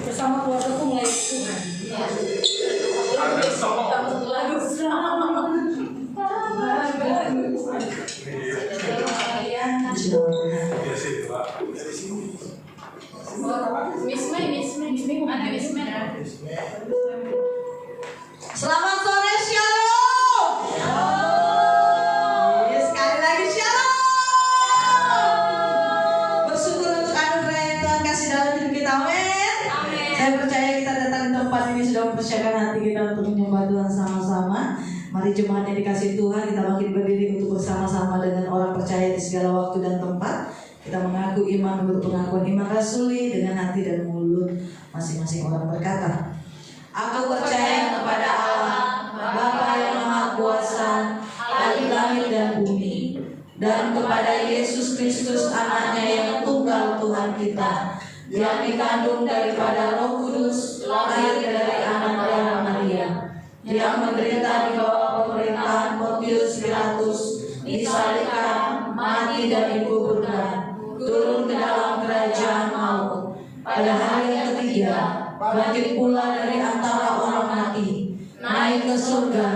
bersama keluargaku melayani Tuhan. Satu lagu Selamat sore, Shalom. Sekali lagi Shalom. Bersyukur untuk anugerah yang Tuhan kasih dalam hidup kita. Amin. Saya percaya kita datang di tempat ini sudah mempersiapkan hati kita untuk menyembah Tuhan sama-sama. Mari jemaat yang dikasih Tuhan, kita bangkit berdiri untuk bersama-sama dengan orang percaya di segala waktu dan tempat. Kita mengaku iman menurut pengakuan iman rasuli dengan hati dan mulut masing-masing orang berkata, aku percaya kepada Allah, Bapa yang Maha Kuasa, Ahli langit dan bumi, dan kepada Yesus Kristus anaknya yang tunggal Tuhan kita, yang dikandung daripada Roh Kudus, lahir dari anak darah Maria, yang menderita di bawah pemerintahan Pontius Pilatus, disalibkan, mati dan dikuburkan, turun ke dalam kerajaan maut, pada hari yang ketiga bangkit pula dari antara orang mati, naik ke surga,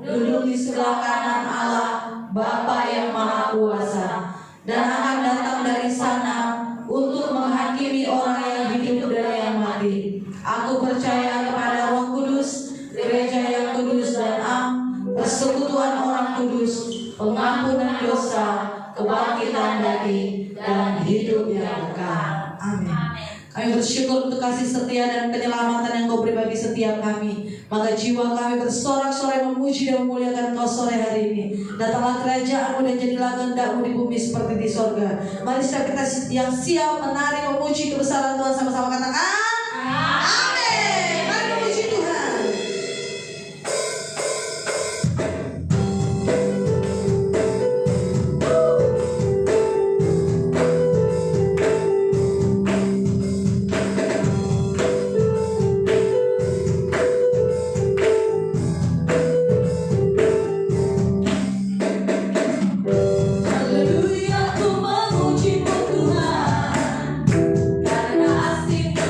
duduk di sebelah kanan Allah Bapa yang Maha Kuasa, dan akan datang dari sana untuk menghakimi orang yang hidup dan yang mati. Aku percaya kepada Roh Kudus, gereja yang kudus dan am, persekutuan orang kudus, pengampunan dosa, kebangkitan daging, dan hidup yang kekal. Amin. Kami bersyukur untuk kasih setia dan penyelamatan yang Kau beri bagi setiap kami. Maka jiwa kami bersorak-sorai memuji dan memuliakan Kau sore hari ini. Datanglah kerajaan-Mu dan jadilah kehendak-Mu di bumi seperti di sorga. Mari setiap kita yang siap menari memuji kebesaran Tuhan sama-sama katakan amin. Mari memuji Tuhan. Haleluya, ku memuji-Mu Tuhan, karena asing-Mu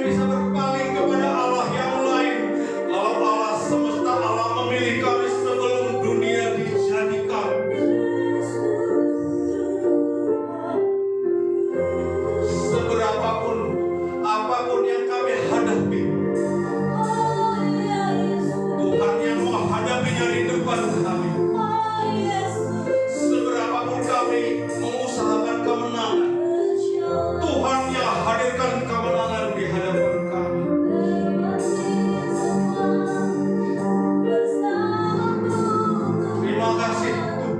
bisa berpaling kepada Allah yang lain. Kalau Allah semesta, Allah memilih kami sebelum dunia dijadikan. Seberapapun, apapun yang kami hadapi, Tuhan yang menghadapinya di depan kami. Seberapapun kami mengusahakan kemenangan, Tuhan yang hadirkan kemenangan di hadapan kami. Terima kasih Tuhan.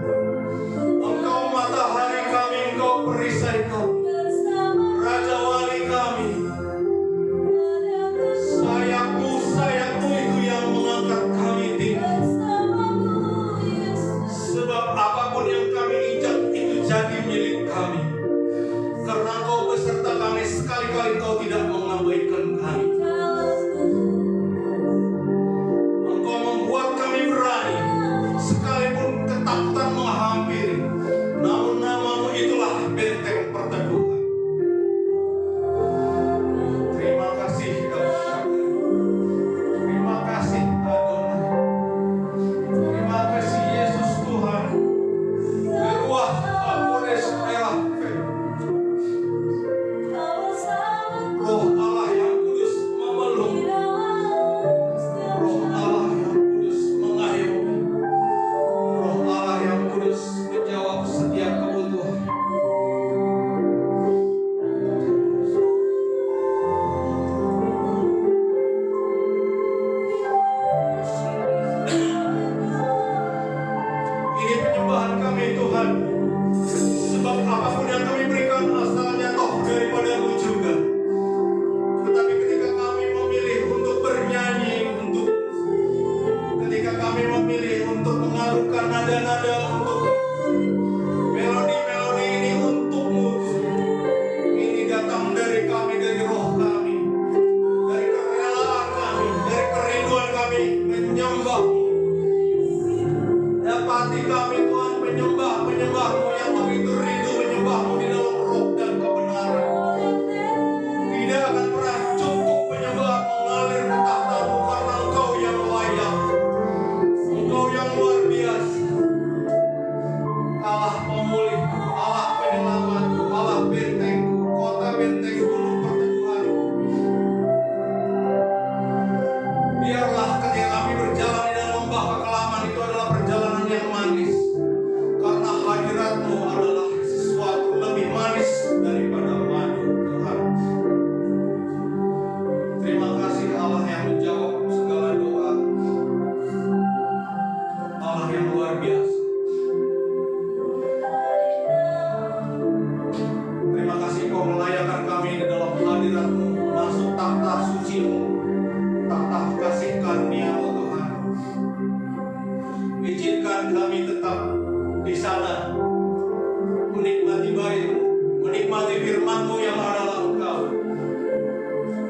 Engkau matahari kami, Engkau perisai kami, Raja Wali kami. Sayapmu itu yang mengangkat kami tinggi. Sebab apapun yang kami injak itu jadi milik kami. Karena Engkau beserta kami, sekali-kali Engkau tidak mengabaikan kami. Engkau membuat kami berani, sekalipun ketakutan menghampiri. Namun namamu itulah benteng perteduhan. Terima kasih El Shaddai. Terima kasih Adonai. Terima kasih Yesus Tuhan. Beruah Apodes Erafe. Roh Allah yang kudus memeluk. Roh Allah yang kudus mengayomi. Roh Allah yang kudus menjawab setiap kebutuhan. Ini penyembahan kami Tuhan. Sebab apapun yang kami berikan asalnya toh daripada-Mu juga. Tetapi ketika kami memilih untuk bernyanyi untuk, ketika kami memilih untuk mengalungkan nada-nada untuk melodi-melodi ini untuk-Mu, ini datang dari kami, dari roh kami, dari kerelaan kami, dari kerinduan kami menyembah-Mu. Dapati kami Tuhan penyembah-Mu yang begitu rindu menyembah-Mu di dalam roh dan kebenaran. Tidak akan pernah cukup penyembah mengalir ke tahta-Mu karena Engkau yang layak, Engkau yang luar biasa. Allah pemulih, Allah penyelamatku, Allah bentengku, kota benteng gunung perteduhanku. Biarlah ketika kami berjalan di dalam lembah kekelaman itu adalah perjalanan yang manis, karena hadirat-Mu adalah sesuatu lebih manis daripada madu Tuhan. Terima kasih Allah yang menjawab segala doa, Allah yang luar biasa. Terima kasih Kau melayakan kami di dalam hadirat-Mu, masuk takhta suci-Mu, takhta kasih karunia-Mu Tuhan. Izinkan kami tetap di sana menikmati baik-Mu, menikmati firman-Mu yang adalah Engkau,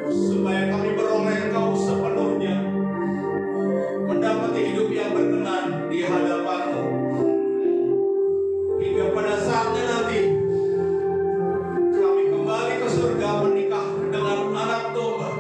supaya kami beroleh Engkau sepenuhnya, mendapati hidup yang berkenan di hadapan-Mu, hingga pada saatnya nanti kami kembali ke surga menikah dengan anak domba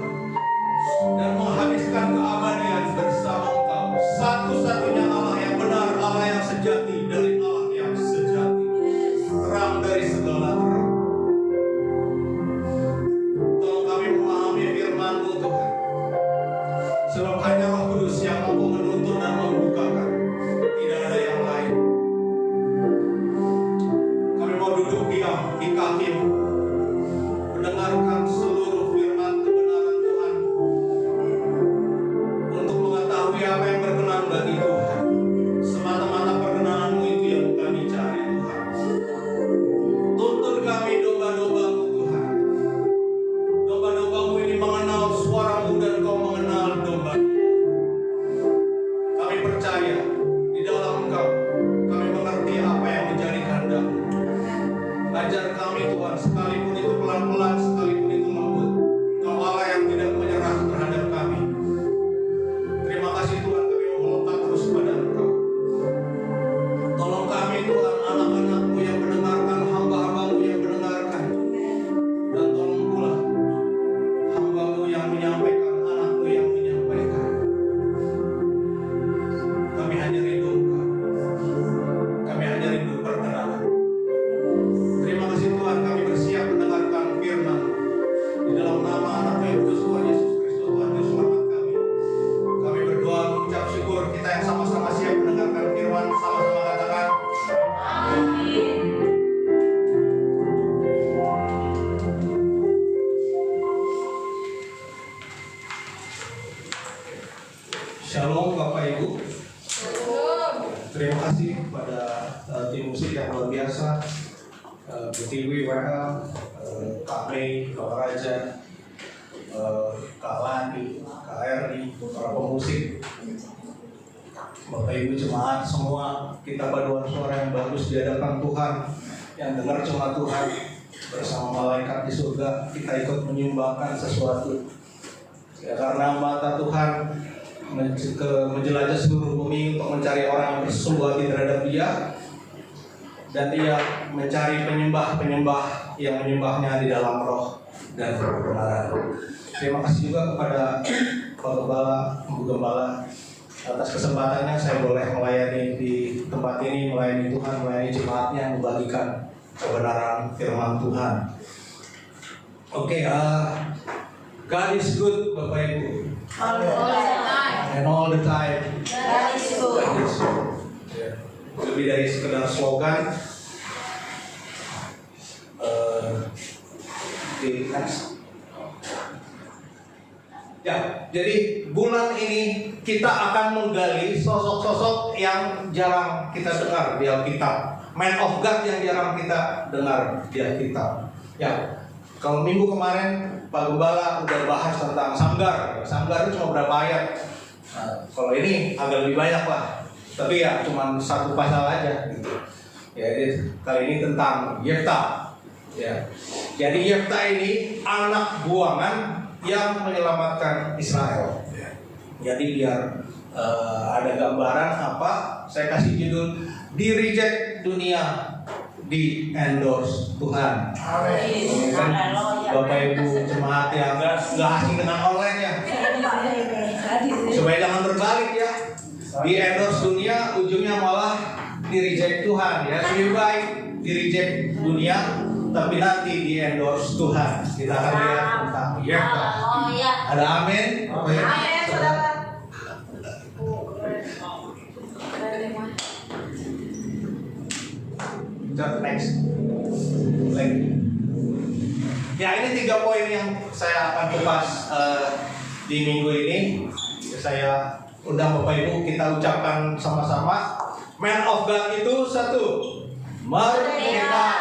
Shalom Bapak Ibu. Terima kasih kepada tim musik yang luar biasa, BTW, WL, Kak Mei, Kak Raja, Kak Lani, Kak Erni, para pemusik, Bapak Ibu jemaat semua. Kita paduan suara yang bagus di hadapan Tuhan, yang dengar cuma Tuhan. Bersama malaikat di surga kita ikut menyumbangkan sesuatu. Ya, karena mata Tuhan menjelajah seluruh bumi untuk mencari orang yang bersungguh hati terhadap Dia, dan Dia mencari penyembah-penyembah yang menyembahnya di dalam roh dan kebenaran. Terima kasih juga kepada Pak Gembala, Bu Gembala, atas kesempatannya saya boleh melayani di tempat ini, melayani Tuhan, melayani jemaatnya, membagikan kebenaran firman Tuhan. Oke, God is good, Bapak Ibu. And all the time. God is good. Yeah. Lebih dari sekedar slogan. Ya, jadi bulan ini kita akan menggali sosok-sosok yang jarang kita dengar di Alkitab. Man of God yang jarang kita dengar di Alkitab. Ya, kalau minggu kemarin Pak Gembala udah bahas tentang Samgar. Samgar itu cuma berapa ayat? Nah, kalau ini agak lebih banyak lah. Tapi ya cuma satu pasal aja gitu. Ya, kali ini tentang Yefta. Ya. Jadi Yefta ini anak buangan yang menyelamatkan Israel. Jadi biar ada gambaran apa, saya kasih judul Di Reject Dunia, Di Endorse Tuhan. Amin. Kan Bapak Ibu jemaat yang nggak asing dengan online ya, supaya jangan terbalik ya. Di endorse dunia ujungnya malah di reject Tuhan ya. Lebih baik di reject dunia tapi nanti di endorse Tuhan. Kita akan lihat tentang Yefta. Ada amin? Amin, saudara. Next. Lagi. Ya, ini 3 poin yang saya akan kupas di minggu ini. Saya undang Bapak Ibu, kita ucapkan sama-sama. Man of God itu satu, merdeka,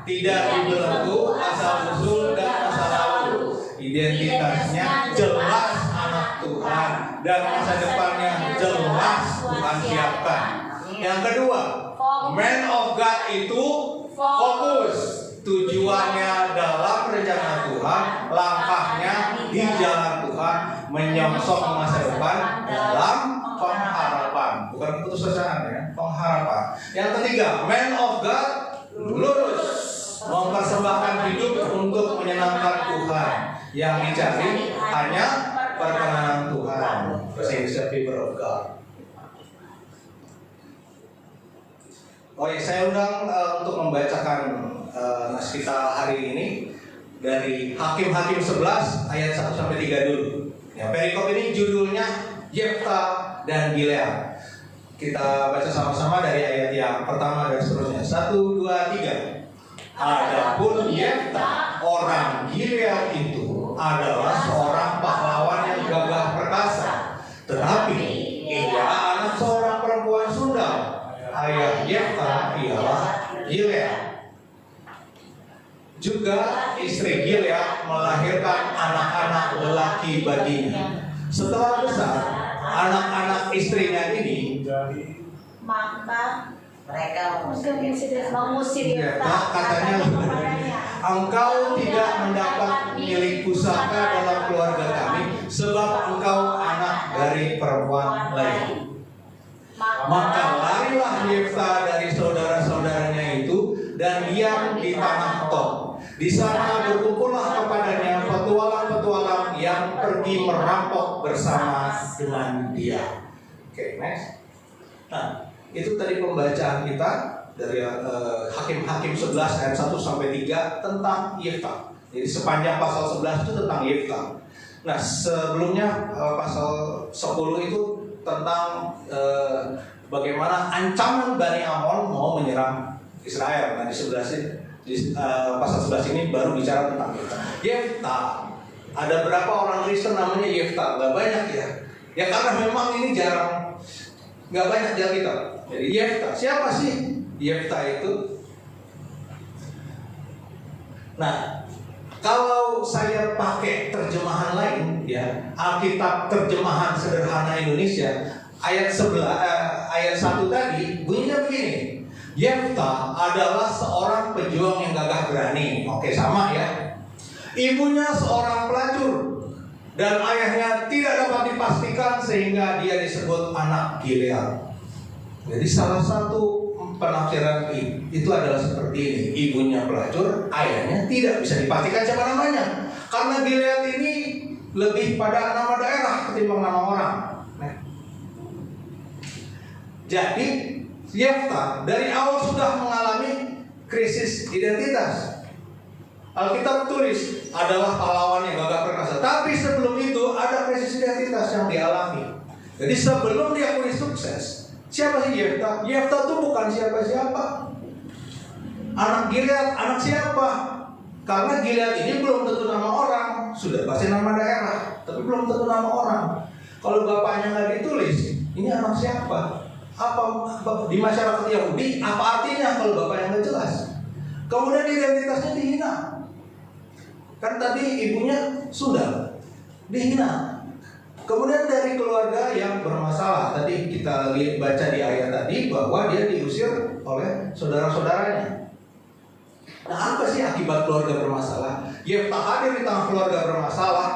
tidak dibelenggu asal-usul dan masa lalu. Identitasnya jelas anak Tuhan dan masa depannya jelas Tuhan siapkan. Yang kedua, man of God itu fokus, tujuannya dalam rencana Tuhan, langkahnya di jalan Tuhan, menyongsong masa depan dalam pengharapan, bukan keputusasaan ya, pengharapan. Yang ketiga, man of God lurus, mempersembahkan hidup untuk menyenangkan Tuhan. Yang dicari hanya perkenanan Tuhan, the favor of God. Oh ya, saya undang untuk membacakan nas kita hari ini dari Hakim-Hakim 11 ayat 1-3 dulu. Ya, perikop ini judulnya Yefta dan Gilead. Kita baca sama-sama dari ayat yang pertama dan seterusnya. 1, 2, 3. Adapun Yefta orang Gilead itu adalah seorang pahlawan yang gagah perkasa, tetapi ia anak seorang perempuan Sundal. Ayah Yefta ialah Gilead. Juga istri Gilead melahirkan anak-anak lelaki baginya. Setelah besar, anak-anak istrinya ini maka mereka mengusir Yefta, katanya, engkau tidak mendapat milik pusaka dalam keluarga kami, sebab engkau anak dari perempuan lain. Maka larilah Yefta dari saudara-saudaranya itu dan diam di tanah Tob. Di sana berkumpullah kepadanya petualang-petualang yang pergi merampok bersama dengan dia. Oke, next. Nah, itu tadi pembacaan kita dari Hakim-Hakim 11 ayat 1-3 tentang Yefta. Jadi sepanjang pasal 11 itu tentang Yefta. Nah, sebelumnya pasal 10 itu tentang bagaimana ancaman Bani Amon mau menyerang Israel. Nah, di pasal 11 ini baru bicara tentang Yefta. Yefta, ada berapa orang Kristen namanya Yefta? Gak banyak ya. Ya karena memang ini jarang, nggak banyak di Alkitab. Jadi Yefta, siapa sih Yefta itu? Nah, kalau saya pakai terjemahan lain, ya Alkitab terjemahan sederhana Indonesia, ayat 1 tadi bunyinya begini. Yefta adalah seorang pejuang yang gagah berani. Oke, sama ya. Ibunya seorang pelacur dan ayahnya tidak dapat dipastikan sehingga dia disebut anak Gilead. Jadi salah satu penafsiran itu adalah seperti ini. Ibunya pelacur, ayahnya tidak bisa dipastikan siapa namanya. Karena Gilead ini lebih pada nama daerah ketimbang nama orang. Jadi Yefta dari awal sudah mengalami krisis identitas. Alkitab tulis adalah pahlawan yang gagah perkasa. Tapi sebelum itu ada krisis identitas yang dialami. Jadi sebelum dia mulai sukses, siapa sih Yefta? Yefta itu bukan siapa-siapa. Anak Gilead, anak siapa? Karena Gilead ini belum tentu nama orang. Sudah pasti nama daerah, tapi belum tentu nama orang. Kalau bapaknya nggak ditulis, ini anak siapa? Apa di masyarakat Yahudi? Apa artinya kalau bapaknya nggak jelas? Kemudian identitasnya dihina. Kan tadi ibunya sudah dihina. Kemudian dari keluarga yang bermasalah, tadi kita baca di ayat tadi bahwa dia diusir oleh saudara-saudaranya. Nah, apa sih akibat keluarga bermasalah? Yefta hadir di tengah keluarga bermasalah.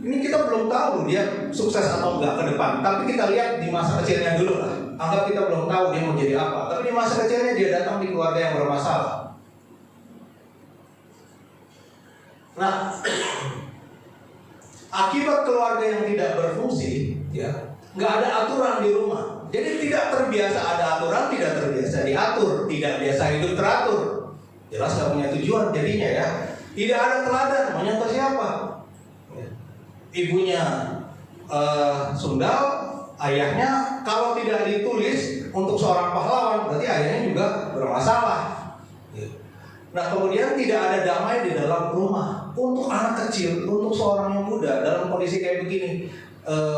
Ini kita belum tahu dia sukses atau enggak ke depan. Tapi kita lihat di masa kecilnya dulu lah. Anggap kita belum tahu dia mau jadi apa. Tapi di masa kecilnya dia datang di keluarga yang bermasalah. Nah, akibat keluarga yang tidak berfungsi, ya, nggak ada aturan di rumah. Jadi tidak terbiasa ada aturan, tidak terbiasa diatur, tidak biasa hidup teratur. Jelas nggak punya tujuan jadinya ya. Tidak ada teladan, menyangka siapa? Ibunya sundal, ayahnya kalau tidak ditulis untuk seorang pahlawan, berarti ayahnya juga bermasalah. Nah, kemudian tidak ada damai di dalam rumah. Untuk anak kecil, untuk seorang yang muda dalam kondisi kayak begini,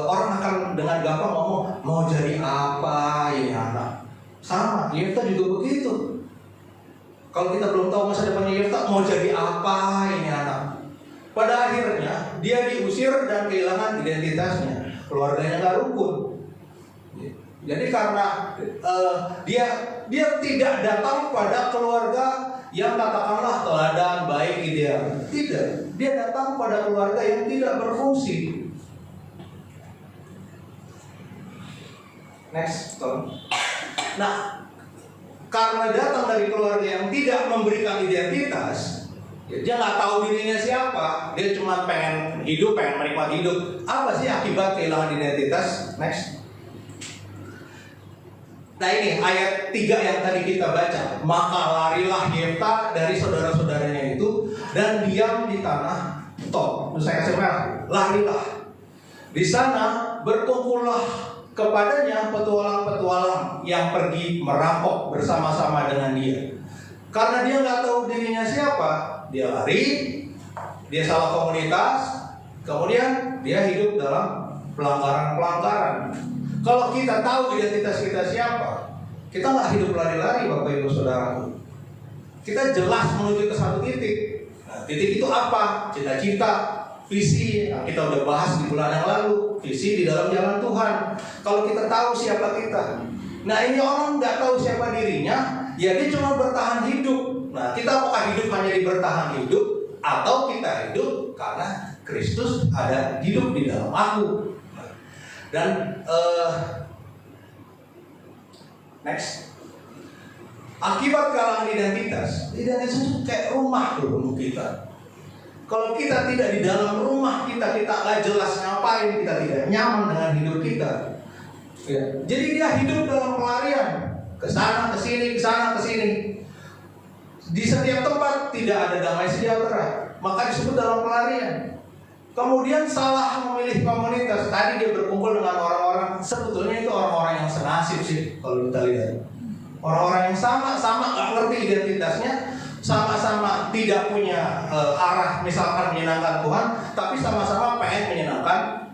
orang akan dengan gampang ngomong mau jadi apa ini anak. Sama, Yefta juga begitu. Kalau kita belum tahu masa depannya Yefta, mau jadi apa ini anak. Pada akhirnya dia diusir dan kehilangan identitasnya. Keluarganya nggak rukun. Jadi karena dia tidak datang pada keluarga yang katakanlah teladan baik ideal. Tidak, dia datang pada keluarga yang tidak berfungsi. Next, tolong. Nah, karena datang dari keluarga yang tidak memberikan identitas, dia nggak tahu dirinya siapa. Dia cuma pengen hidup, pengen menikmati hidup. Apa sih akibat kehilangan identitas? Next. Nah ini ayat 3 yang tadi kita baca. Maka larilah Yefta dari saudara-saudaranya itu dan diam di tanah Tob. Saya kasih merah. Larilah. Di sana berkumpullah kepadanya petualang-petualang yang pergi merampok bersama-sama dengan dia. Karena dia nggak tahu dirinya siapa, dia lari, dia salah komunitas, kemudian dia hidup dalam pelanggaran-pelanggaran. Kalau kita tahu identitas kita siapa, kita nggak hidup lari-lari, Bapak Ibu Saudaraku. Kita jelas menuju ke satu titik. Nah, titik itu apa? Cita-cita, visi yang kita udah bahas di bulan yang lalu. Visi di dalam jalan Tuhan. Kalau kita tahu siapa kita. Nah ini orang nggak tahu siapa dirinya, ya dia cuma bertahan hidup. Nah kita apakah hidup hanya di bertahan hidup, atau kita hidup karena Kristus ada hidup di dalam aku. Dan next, akibat kehilangan identitas itu kayak rumah tuh kita. Kalau kita tidak di dalam rumah kita nggak jelas ngapain, kita tidak nyaman dengan hidup kita. Ya. Jadi dia hidup dalam pelarian, ke sana ke sini, ke sana ke sini. Di setiap tempat tidak ada damai sejahtera, maka disebut dalam pelarian. Kemudian salah memilih komunitas. Tadi dia berkumpul dengan orang-orang, sebetulnya itu orang-orang yang senasib sih kalau kita lihat. Orang-orang yang sama-sama nggak ngerti identitasnya, sama-sama tidak punya arah misalkan menyenangkan Tuhan, tapi sama-sama pengen menyenangkan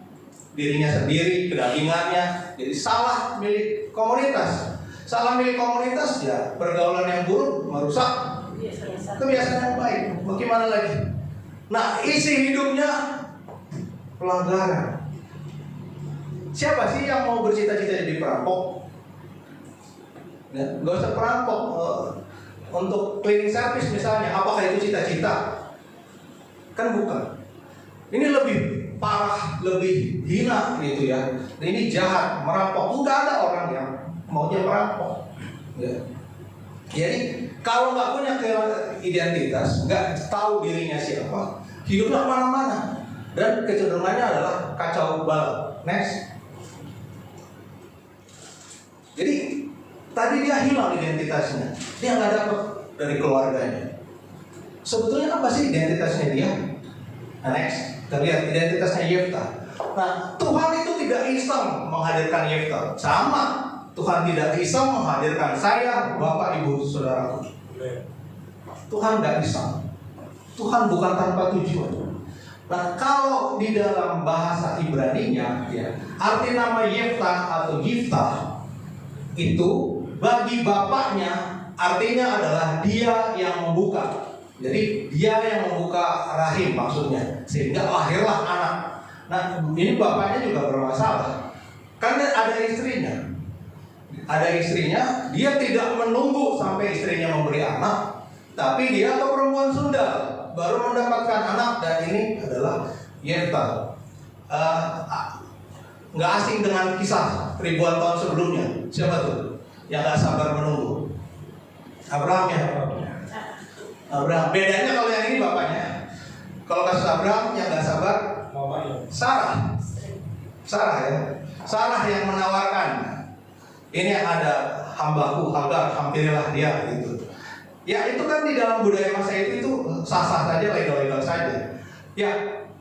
dirinya sendiri, kedagingannya. Jadi salah milik komunitas. Salah milik komunitas ya pergaulan yang buruk merusak kebiasaan yang baik. Bagaimana lagi? Nah, isi hidupnya pelanggaran. Siapa sih yang mau bercita-cita jadi perampok? Ya, gak usah perampok. Untuk cleaning service misalnya, apakah itu cita-cita? Kan bukan. Ini lebih parah, lebih hina gitu ya. Ini jahat, merampok. Enggak ada orang yang maunya merampok. Ya. Jadi kalau nggak punya identitas, nggak tahu dirinya siapa, hidupnya kemana-mana. Dan kecenderungannya adalah kacau balau. Next. Jadi tadi dia hilang identitasnya, dia nggak dapat dari keluarganya. Sebetulnya apa sih identitasnya dia? Nah, next, kita lihat identitasnya Yefta. Nah, Tuhan itu tidak iseng menghadirkan Yefta. Sama, Tuhan tidak iseng menghadirkan saya, Bapak, Ibu, Saudaraku. Tuhan nggak iseng. Tuhan bukan tanpa tujuan. Nah, kalau di dalam bahasa Ibrani-nya, ya, arti nama Yefta atau Yiftah itu bagi bapaknya artinya adalah dia yang membuka. Jadi dia yang membuka rahim maksudnya, sehingga lahirlah anak. Nah, ini bapaknya juga bermasalah karena ada istrinya. Ada istrinya, dia tidak menunggu sampai istrinya memberi anak, tapi dia ke perempuan sundal baru mendapatkan anak. Dan ini adalah Yefta. Nggak asing dengan kisah ribuan tahun sebelumnya. Siapa tuh yang nggak sabar menunggu? Abraham ya. Abraham. Bedanya kalau yang ini bapaknya. Kalau kasus Abraham yang nggak sabar, Sarah. Sarah ya. Sarah yang menawarkan. Ini ada hambaku Hagar, hampirilah dia gitu. Ya itu kan di dalam budaya masa itu sah-sah saja, legal-legal saja. Ya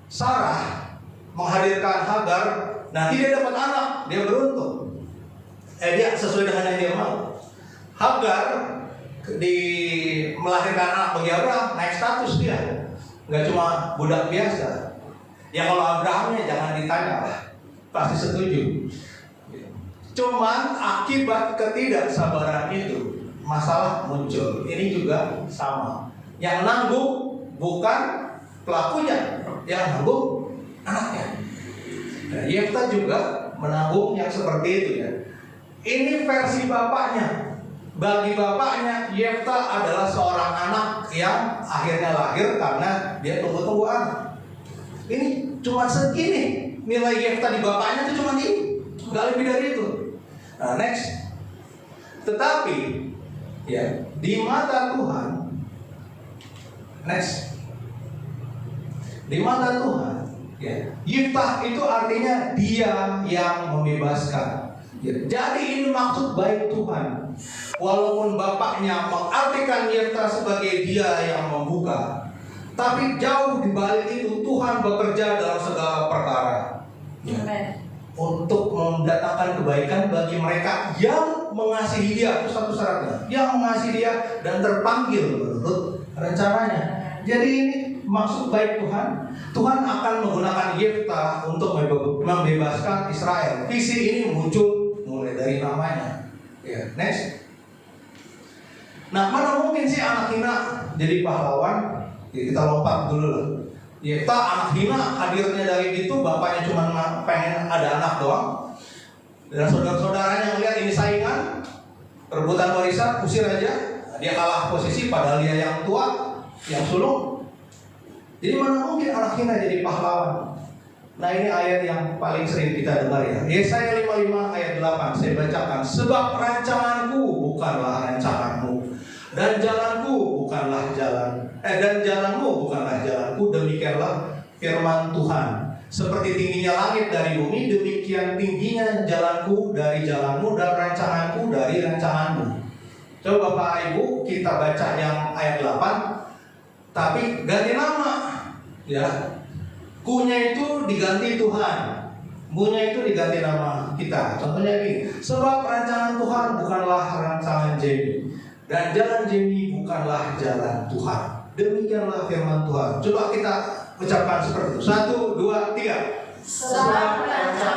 Sarah menghadirkan Hagar. Nanti dia dapat anak, dia beruntung. Dia sesuai dengan yang dia mau. Hagar melahirkan anak bagi Abraham, naik status dia. Nggak cuma budak biasa. Ya kalau Abrahamnya jangan ditanya lah, pasti setuju. Cuman akibat ketidaksabaran itu, masalah muncul. Ini juga sama. Yang nanggung bukan pelakunya, yang nanggung anaknya. Nah, Yefta juga menanggung yang seperti itu ya. Ini versi bapaknya. Bagi bapaknya, Yefta adalah seorang anak yang akhirnya lahir karena dia tunggu-tunggu anak. Ini cuma segini. Nilai Yefta di bapaknya itu cuma ini, nggak lebih dari itu. Nah, next. Tetapi ya, di mata Tuhan, next. Di mata Tuhan, ya, Yiftah itu artinya dia yang membebaskan. Ya, jadi ini maksud baik Tuhan. Walaupun bapaknya mengartikan Yiftah sebagai dia yang membuka, tapi jauh di balik itu Tuhan bekerja dalam segala perkara. Ya. Untuk mendatangkan kebaikan bagi mereka yang mengasihi dia. Itu satu syaratnya, yang mengasihi dia dan terpanggil menurut rencananya. Jadi ini maksud baik Tuhan. Tuhan akan menggunakan Yefta untuk membebaskan Israel. Visi ini muncul mulai dari namanya. Ya, next. Nah, mana mungkin sih anak hina jadi pahlawan? Ya, kita lompat dulu lah. Yefta anak hina hadirnya dari itu, bapaknya cuma pengen ada anak doang. Dan saudara-saudaranya ngeliat ini saingan, rebutan warisan, usir aja. Dia kalah posisi padahal dia yang tua, yang sulung. Jadi mana mungkin anak hina jadi pahlawan? Nah, ini ayat yang paling sering kita dengar ya. Yesaya 55 ayat 8 saya bacakan. Sebab rancanganku bukanlah rancanganmu, dan jalanku bukanlah dan jalanmu bukanlah jalanku. Demikianlah firman Tuhan. Seperti tingginya langit dari bumi, demikian tingginya jalanku dari jalanmu dan rancanganku dari rancanganmu. Coba Bapak Ibu kita baca yang ayat 8. Tapi ganti nama, ya. Ku-nya itu diganti Tuhan, mu-nya itu diganti nama kita. Contohnya gini, sebab rancangan Tuhan bukanlah rancangan Jamie, dan jalan Jamie bukanlah jalan Tuhan. Demikianlah firman Tuhan. Coba kita ucapkan seperti itu. 1, 2, 3. Sebab rancangan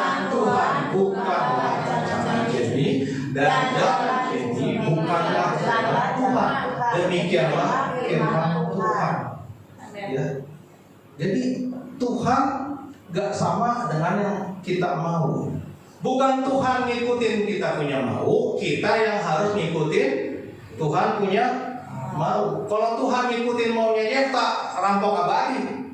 dan jalan ini bukanlah jalan Tuhan. Demikianlah firman Tuhan. Ya. Jadi Tuhan gak sama dengan yang kita mau. Bukan Tuhan ngikutin kita punya mau, kita yang harus ngikutin Tuhan punya mau. Kalau Tuhan ngikutin maunya Yefta, rampok abadi.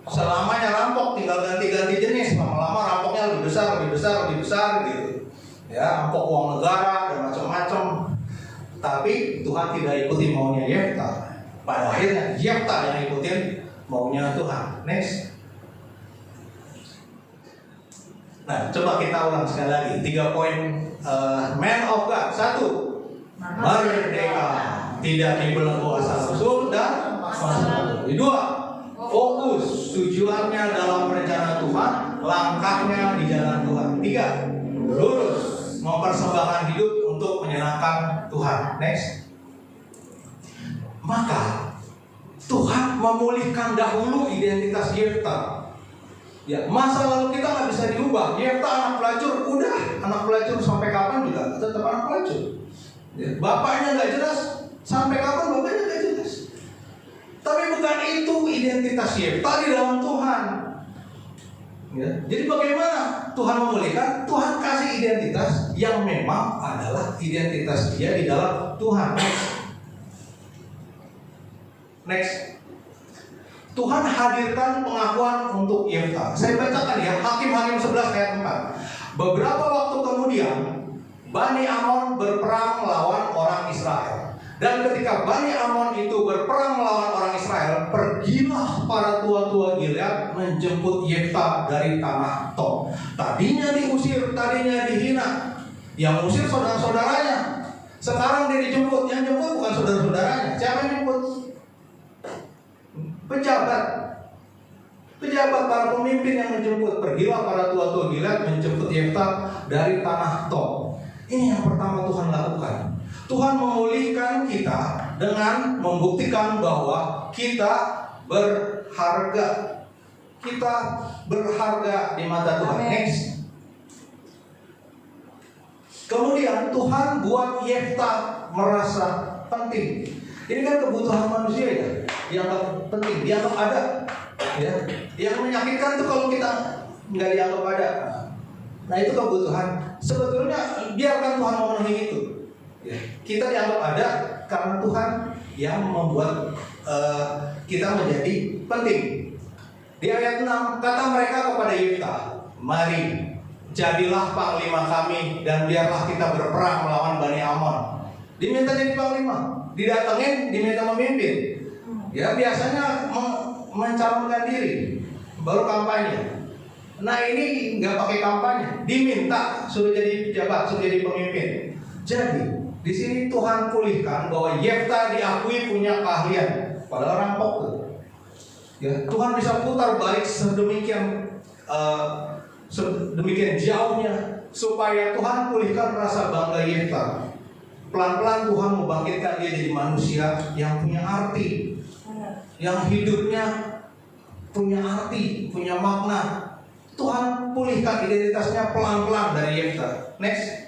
Selamanya rampok, tinggal ganti-ganti jenis. Lama-lama rampoknya lebih besar gitu. Ya, rampok uang negara dan macam-macam. Tapi Tuhan tidak ikuti maunya Yefta. Pada akhirnya Yefta yang ikutin maunya Tuhan. Next. Nah, coba kita ulang sekali lagi 3 poin man of God. 1, merdeka, tidak dibelenggu asal-usul dan masa lalu. 2, fokus, tujuannya dalam rencana Tuhan, langkahnya di jalan Tuhan. 3, lurus, mempersembahkan hidup untuk menyenangkan Tuhan. Next. Maka Tuhan memulihkan dahulu identitas Yefta. Ya, masa lalu kita nggak bisa diubah. Yefta anak pelacur, udah anak pelacur sampai kapan juga tetap anak pelacur. Ya, bapaknya nggak jelas, sampai kapan bapaknya nggak jelas. Tapi bukan itu identitas Yefta di dalam Tuhan. Ya, jadi bagaimana Tuhan memulihkan? Tuhan kasih identitas yang memang adalah identitas dia di dalam Tuhan. Next. Tuhan hadirkan pengakuan untuk Yefta. Saya bacakan ya, Hakim-Hakim 11 ayat 4. Beberapa waktu kemudian Bani Amon berperang melawan orang Israel. Dan ketika Bani Amon itu berperang melawan orang Israel, pergilah para tua-tua Gilead menjemput Yefta dari tanah Tob. Tadinya diusir, tadinya dihina. Yang usir saudara-saudaranya. Sekarang dia dijemput. Yang jemput bukan saudara-saudaranya. Siapa yang jemput? Pejabat para pemimpin yang menjemput. Pergilah para tua-tua Gilead menjemput Yefta dari tanah Tob. Ini yang pertama Tuhan lakukan. Tuhan memulihkan kita dengan membuktikan bahwa kita berharga. Kita berharga di mata Tuhan. Next. Kemudian Tuhan buat Yefta merasa penting. Ini kan kebutuhan manusia ya, dianggap penting, dianggap ada. Ya, yang menyakitkan tuh kalau kita nggak dianggap ada. Nah itu kebutuhan. Sebetulnya biarkan Tuhan memenuhi itu. Ya, kita dianggap ada karena Tuhan yang membuat kita menjadi penting. Di ayat 6 kata mereka kepada Yefta, mari jadilah panglima kami dan biarlah kita berperang melawan Bani Amon. Diminta jadi panglima. Didatengin, diminta memimpin. Ya biasanya mencalonkan diri, baru kampanye. Nah ini nggak pakai kampanye, diminta suruh jadi pejabat, suruh jadi pemimpin. Jadi di sini Tuhan pulihkan bahwa Yefta diakui punya keahlian, padahal rampok tuh. Ya Tuhan bisa putar balik sedemikian jauhnya supaya Tuhan pulihkan rasa bangga Yefta. Pelan-pelan Tuhan membangkitkan dia jadi manusia yang punya arti, yang hidupnya punya arti, punya makna. Tuhan pulihkan identitasnya pelan-pelan dari Yefta. Next.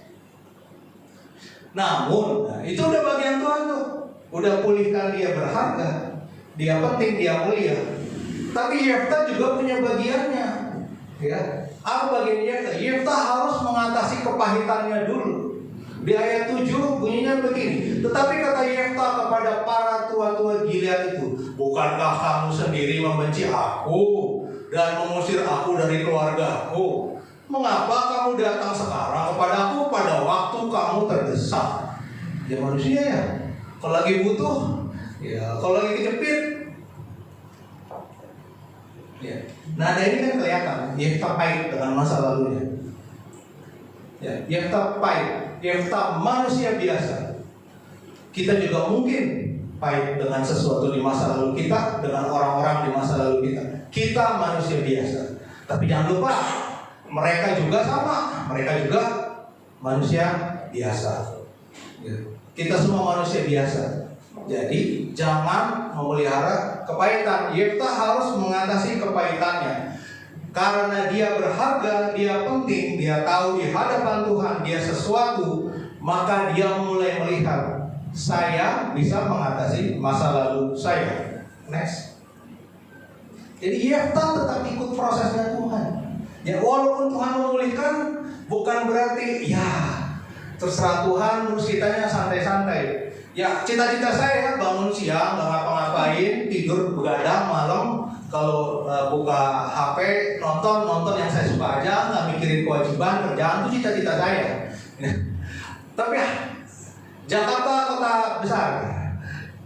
Namun, itu udah bagian Tuhan tuh. Udah pulihkan dia berharga, dia penting, dia mulia. Tapi Yefta juga punya bagiannya. Ya. Apa bagian Yefta? Yefta harus mengatasi kepahitannya dulu. Di ayat 7 bunyinya begini. Tetapi kata Yefta kepada para tua-tua Gilead itu, bukankah kamu sendiri membenci aku dan mengusir aku dari keluargaku? Mengapa kamu datang sekarang kepadaku pada waktu kamu terdesak? Ya manusia ya, kalau lagi butuh, ya kalau lagi kejepit. Ya. Nah ini kan kelihatan Yefta pahit dengan masa lalunya. Ya, Yefta pahit. Yefta manusia biasa. Kita juga mungkin pahit dengan sesuatu di masa lalu kita, dengan orang-orang di masa lalu kita. Kita manusia biasa. Tapi jangan lupa, mereka juga sama. Mereka juga manusia biasa. Kita semua manusia biasa. Jadi jangan memelihara kepahitan. Yefta harus mengatasi kepahitannya. Karena dia berharga, dia penting, dia tahu di hadapan Tuhan dia sesuatu, maka dia mulai melihat saya bisa mengatasi masa lalu saya. Next. Jadi Yefta tetap ikut prosesnya Tuhan. Ya, walaupun Tuhan memulihkan, bukan berarti ya terserah Tuhan, terus kitanya santai-santai. Ya, cita-cita saya bangun siang, nggak ngapa-ngapain, tidur begadang malam. Kalau buka HP, nonton yang saya suka aja, nggak mikirin kewajiban, kerjaan, itu cita-cita saya. Tapi Jakarta kota besar,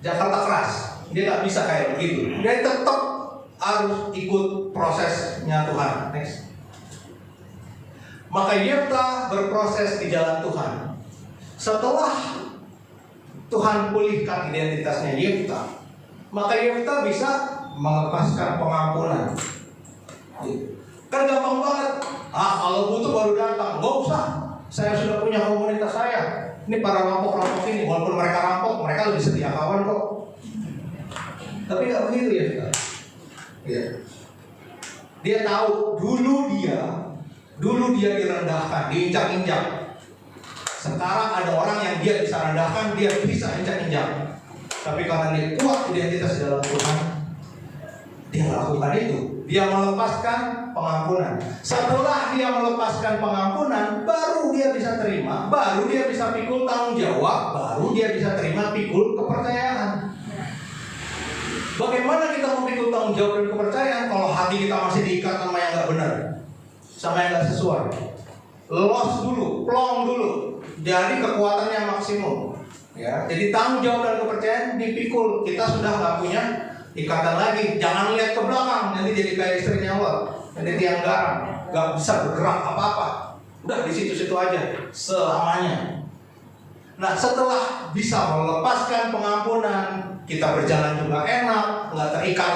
Jakarta keras, dia nggak bisa kayak begitu. Dia tetap harus ikut prosesnya Tuhan. Next. Maka Yefta berproses di jalan Tuhan. Setelah Tuhan pulihkan identitasnya Yefta, maka Yefta bisa melepaskan pengampunan. Kan gampang banget. Kalau butuh baru datang, nggak usah. Saya sudah punya komunitas saya. Ini para rampok-rampok ini, walaupun mereka rampok, mereka lebih setia kawan kok. Tapi nggak begitu Yefta. Ya. Dia tahu dulu dia direndahkan, diinjak-injak. Sekarang ada orang yang dia bisa rendahkan, dia bisa injak-injak. Tapi karena dia kuat identitas dalam Tuhan, dia melakukan itu. Dia melepaskan pengampunan. Setelah dia melepaskan pengampunan, baru dia bisa terima, baru dia bisa pikul tanggung jawab, baru dia bisa terima pikul kepercayaan. Bagaimana kita mau pikul tanggung jawab dan kepercayaan kalau hati kita masih diikat sama yang nggak benar, sama yang nggak sesuai? Los dulu, plong dulu. Jadi kekuatannya maksimum. Ya, jadi tanggung jawab dan kepercayaan dipikul. Kita sudah nggak punya ikatan lagi. Jangan lihat ke belakang, nanti jadi kayak istrinya Lot, jadi tiang garam, nggak bisa bergerak apa-apa. Udah di situ-situ aja selamanya. Nah, setelah bisa melepaskan pengampunan, kita berjalan juga enak, nggak terikat,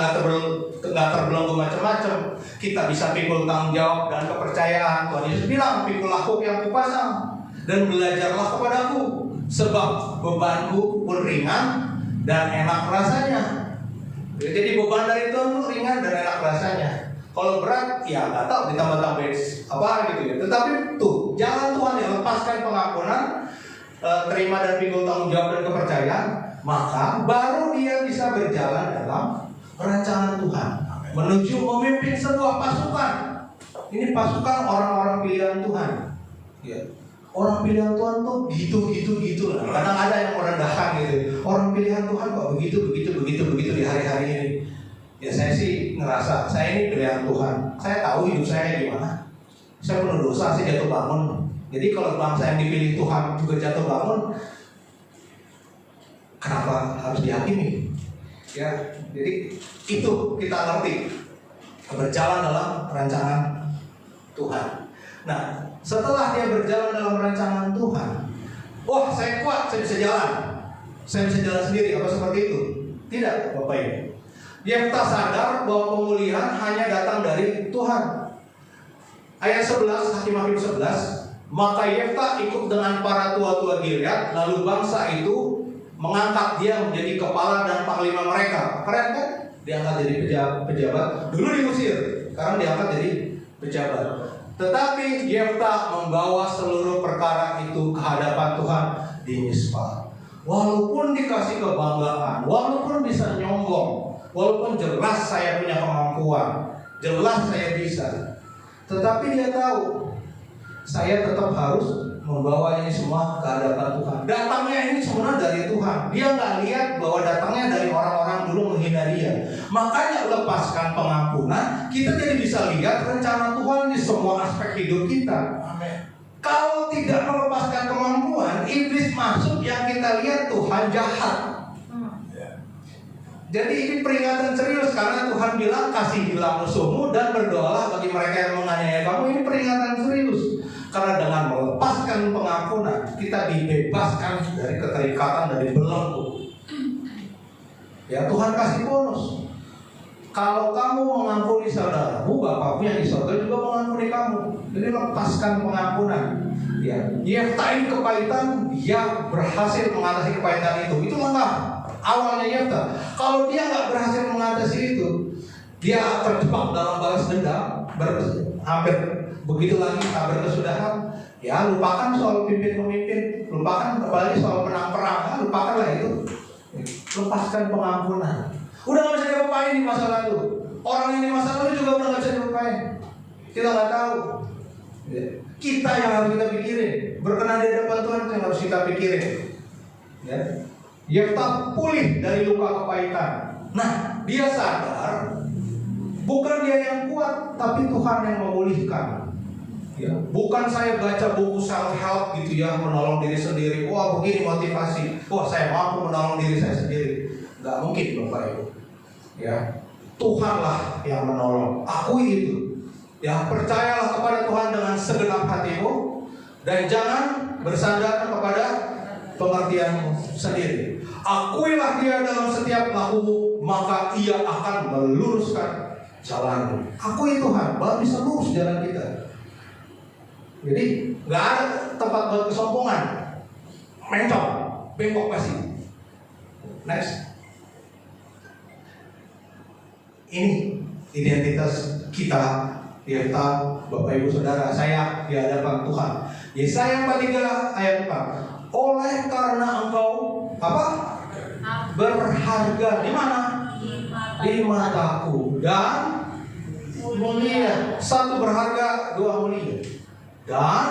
nggak terbelenggu macam-macam. Kita bisa pikul tanggung jawab dan kepercayaan. Tuhan Yesus bilang, pikulah kuk yang kupasang dan belajarlah kepadaku, sebab bebanku pun ringan dan enak rasanya. Jadi beban dari Tuhan itu ringan dan enak rasanya. Kalau berat, ya nggak tahu ditambah-tambahin apa gitu ya. Tetapi tuh jalan Tuhan yang lepaskan pengampunan, terima dan pikul tanggung jawab dan kepercayaan, maka baru dia bisa berjalan dalam rancangan Tuhan menuju memimpin sebuah pasukan. Ini pasukan orang-orang pilihan Tuhan. Ya. Orang pilihan Tuhan tuh gitu lah. Kadang ada yang merendahkan gitu. Orang pilihan Tuhan kok begitu di hari-hari ini. Ya saya sih ngerasa saya ini pilihan Tuhan. Saya tahu hidup saya gimana. Saya penuh dosa, saya jatuh bangun. Jadi kalau bangsa yang dipilih Tuhan juga jatuh bangun, kenapa harus dihakimi? Ya, jadi itu kita ngerti, berjalan dalam rancangan Tuhan. Nah, setelah dia berjalan dalam rancangan Tuhan, wah saya kuat, saya bisa jalan sendiri, apa seperti itu? Tidak, Bapak Ibu. Dia tak sadar bahwa pemulihan hanya datang dari Tuhan. Ayat 11, Hakim-Hakim 11. Maka Yefta ikut dengan para tua-tua Gilead, lalu bangsa itu mengangkat dia menjadi kepala dan panglima mereka. Keren kan? Diangkat jadi pejabat. Dulu diusir, sekarang diangkat jadi pejabat. Tetapi Yefta membawa seluruh perkara itu ke hadapan Tuhan di Mizpah. Walaupun dikasih kebanggaan, walaupun bisa nyombong, walaupun jelas saya punya kemampuan, jelas saya bisa, tetapi dia tahu saya tetap harus membawa ini semua ke hadapan Tuhan. Datangnya ini sebenarnya dari Tuhan. Dia nggak lihat bahwa datangnya dari orang-orang dulu menghina dia. Makanya lepaskan pengampunan, kita jadi bisa lihat rencana Tuhan di semua aspek hidup kita. Amin. Kalau tidak melepaskan kemampuan, iblis masuk, yang kita lihat Tuhan jahat. Jadi ini peringatan serius, karena Tuhan bilang kasihilah musuhmu dan berdoalah bagi mereka yang menganiaya kamu. Ini peringatan serius. Karena dengan melepaskan pengampunan, kita dibebaskan dari keterikatan, dari belenggu. Ya, Tuhan kasih bonus. Kalau kamu mengampuni saudaramu, Bapakmu yang di surga juga mengampuni kamu. Jadi lepaskan pengampunan. Ya, Yefta ini kepahitan, dia berhasil mengatasi kepahitan itu. Itu lengkap. Awalnya Yefta. Kalau dia nggak berhasil mengatasi itu, dia terjebak dalam balas dendam, hampir begitu lagi tak berkesudahan, ya lupakan soal pimpin-pemimpin, lupakan apalagi soal perang-perang, lupakanlah itu. Lepaskan pengampunan. Udah gak bisa diapain di masa lalu. Orang ini masa lalu juga udah gak bisa diapain. Kita gak tahu. Kita yang harus kita pikirin. Berkenan di hadapan Tuhan yang harus kita pikirin. Ya. Yefta pulih dari luka kepahitan. Nah, dia sadar bukan dia yang kuat, tapi Tuhan yang memulihkan. Ya, bukan saya baca buku self help gitu ya, menolong diri sendiri. Wah begini motivasi. Wah saya mampu menolong diri saya sendiri. Gak mungkin Bapak Ibu. Ya, Tuhanlah yang menolong. Akui itu. Ya, percayalah kepada Tuhan dengan segenap hatimu dan jangan bersandar kepada pengertianmu sendiri. Akuilah Dia dalam setiap lakumu, maka Ia akan meluruskan jalanmu. Akui Tuhan, bahwa bisa lurus jalan kita. Jadi nggak ada tempat buat kesombongan, mencong, bengkok pasti. Next, ini identitas kita, Yefta, Bapak Ibu Saudara, saya di hadapan Tuhan. Yesaya 43 ayat 4. Oleh karena engkau apa? Berharga di mana? Di mataku dan mulia. Satu berharga, dua mulia. Dan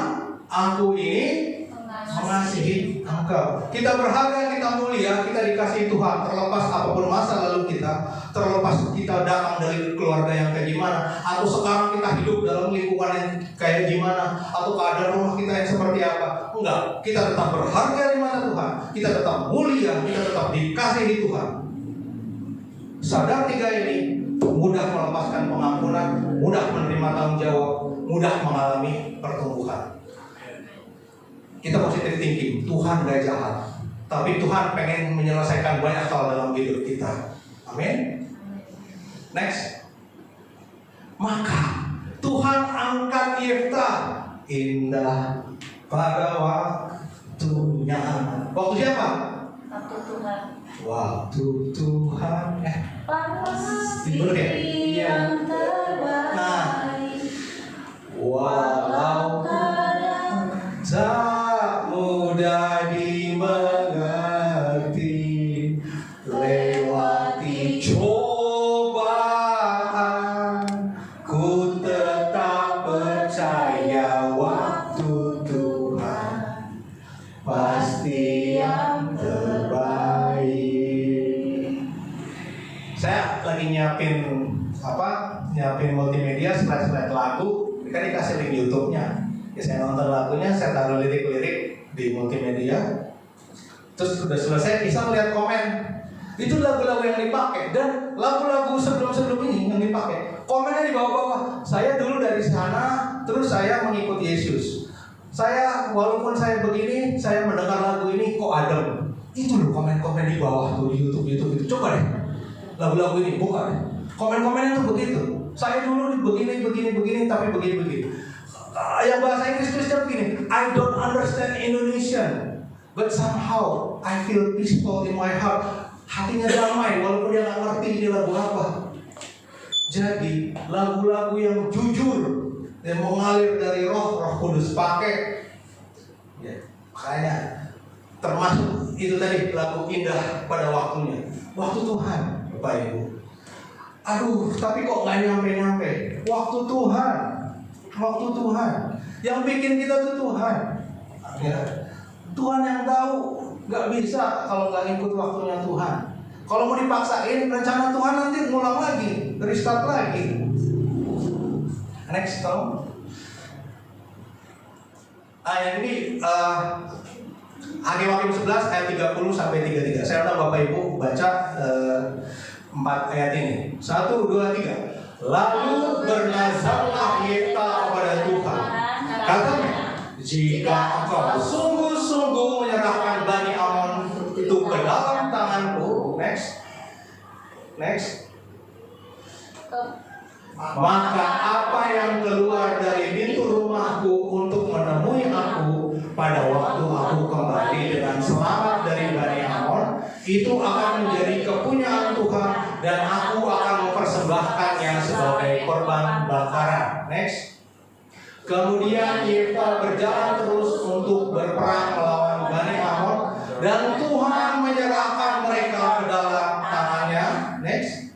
aku ini mengasihi engkau. Kita berharga, kita mulia, kita dikasihi Tuhan. Terlepas apapun masa lalu kita, terlepas kita datang dari keluarga yang kayak gimana, atau sekarang kita hidup dalam lingkungan yang kayak gimana, atau keadaan rumah kita yang seperti apa. Enggak, kita tetap berharga di mata Tuhan. Kita tetap mulia, kita tetap dikasihi Tuhan. Sadar tiga ini, mudah melepaskan pengampunan, mudah menerima tanggung jawab, mudah mengalami pertumbuhan. Kita positive thinking, Tuhan gak jahat, tapi Tuhan pengen menyelesaikan banyak hal dalam hidup kita. Amin. Next. Maka Tuhan angkat Yefta, indah pada waktunya. Waktu siapa? Waktu Tuhan. Waktu Tuhan. Bener ya? Iya. Nah, walau tak mudah dimengerti, lewati cobaan, ku tetap percaya waktu Tuhan pasti yang terbaik. Saya lagi nyiapin multimedia, slide lagu, kan dikasih link YouTube-nya. Ya, saya nonton lagunya, saya taruh lirik-lirik di multimedia. Terus sudah selesai, bisa melihat komen. Itu lagu-lagu yang dipakai dan lagu-lagu sebelum ini yang dipakai. Komennya di bawah-bawah. Saya dulu dari sana, terus saya mengikuti Yesus. Saya walaupun saya begini, saya mendengar lagu ini kok adem. Itu loh komen-komen di bawah tuh di YouTube itu. Coba deh, lagu-lagu ini buka deh. Komen-komennya tuh begitu. Saya dulu begini, tapi begini. Yang bahasa Inggris-Inggrisnya begini, I don't understand Indonesian, but somehow I feel peaceful in my heart. Hatinya damai walaupun dia nggak ngerti ini lagu apa. Jadi lagu-lagu yang jujur yang mengalir dari Roh Kudus pakai. Ya, makanya termasuk itu tadi lagu indah pada waktunya. Waktu Tuhan, Bapak Ibu. Aduh, tapi kok nggak nyampe-nyampe. Waktu Tuhan. Waktu Tuhan yang bikin kita tuh Tuhan. Ya. Tuhan yang tahu, nggak bisa kalau nggak ngikut waktunya Tuhan. Kalau mau dipaksain, rencana Tuhan nanti ngulang lagi, restart lagi. Next, tolong. Ayat ini Hakim 11 ayat 30 sampai 33. Saya undang Bapak Ibu baca 4 ayat ini. 1, 2, 3. Lalu bernazarlah Yefta kepada Tuhan. Katanya, jika engkau sungguh-sungguh menyerahkan Bani Amon itu ke dalam tanganku, next, maka apa yang keluar dari pintu rumahku untuk menemui aku pada waktu aku kembali dengan selamat dari Bani Amon, itu akan menjadi kepunyaan Tuhan dan aku akan mempersembahkannya sebagai korban bakaran. Next. Kemudian Yefta berjalan terus untuk berperang melawan Bani Amon, dan Tuhan menyerahkan mereka ke dalam tangannya. Next.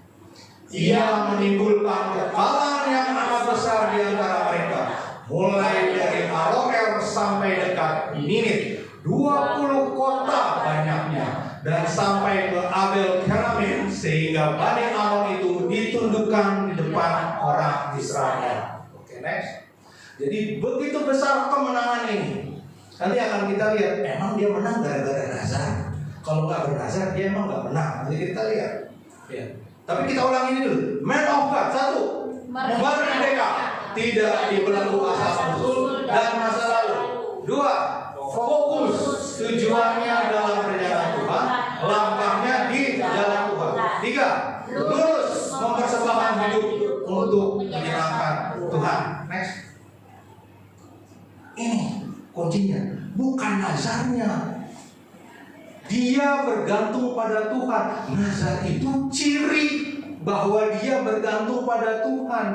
Ia menimbulkan kekalahan yang amat besar di antara mereka, mulai dari Aroer sampai dekat Ninit, 20 kota banyaknya, dan sampai ke Abel Keramin, sehingga Bani Amon itu ditundukkan di depan orang Israel. Oke, next. Jadi begitu besar kemenangan ini. Nanti akan kita lihat, emang dia menang gara-gara nazar. Kalau nggak bernazar, dia emang nggak menang. Nanti kita lihat. Ya. Tapi kita ulang ini dulu. Man of God, 1. Merdeka, tidak dibelenggu asal usul dan masa lalu. 2. Fokus, tujuannya dalam perjalanan Tuhan, langkahnya di jalan Tuhan. 3. Lurus, mempersembahkan hidup untuk menyenangkan Tuhan. Next. Ini kuncinya, bukan nazarnya. Dia bergantung pada Tuhan. Nazar itu ciri bahwa dia bergantung pada Tuhan.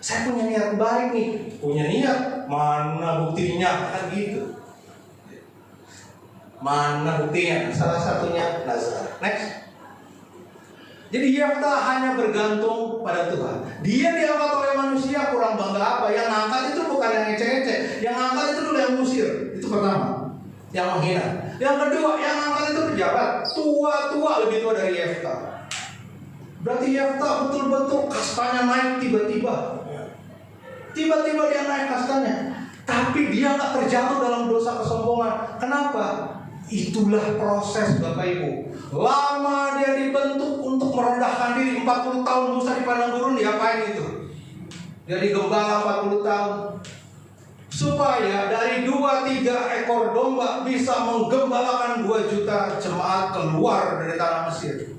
Saya punya niat baik nih, punya niat, mana buktinya? Kan gitu. Mana buktinya? Salah satunya nazar. Next. Jadi Yefta hanya bergantung pada Tuhan. Dia diangkat oleh manusia, kurang bangga apa? Yang angkat itu bukan yang ecek-ecek. Yang angkat itu dulu yang musir. Itu pertama. Yang menghina. Yang kedua, yang angkat itu pejabat. Tua-tua, lebih tua dari Yefta. Berarti Yefta betul-betul kastanya naik tiba-tiba. Tiba-tiba dia naik kastanya. Tapi dia nggak terjatuh dalam dosa kesombongan. Kenapa? Itulah proses Bapak Ibu. Lama dia dibentuk untuk merendahkan diri. 40 tahun Musa di padang gurun, diapain itu? Jadi gembala 40 tahun. Supaya dari 2-3 ekor domba bisa menggembalakan 2 juta jemaat keluar dari tanah Mesir.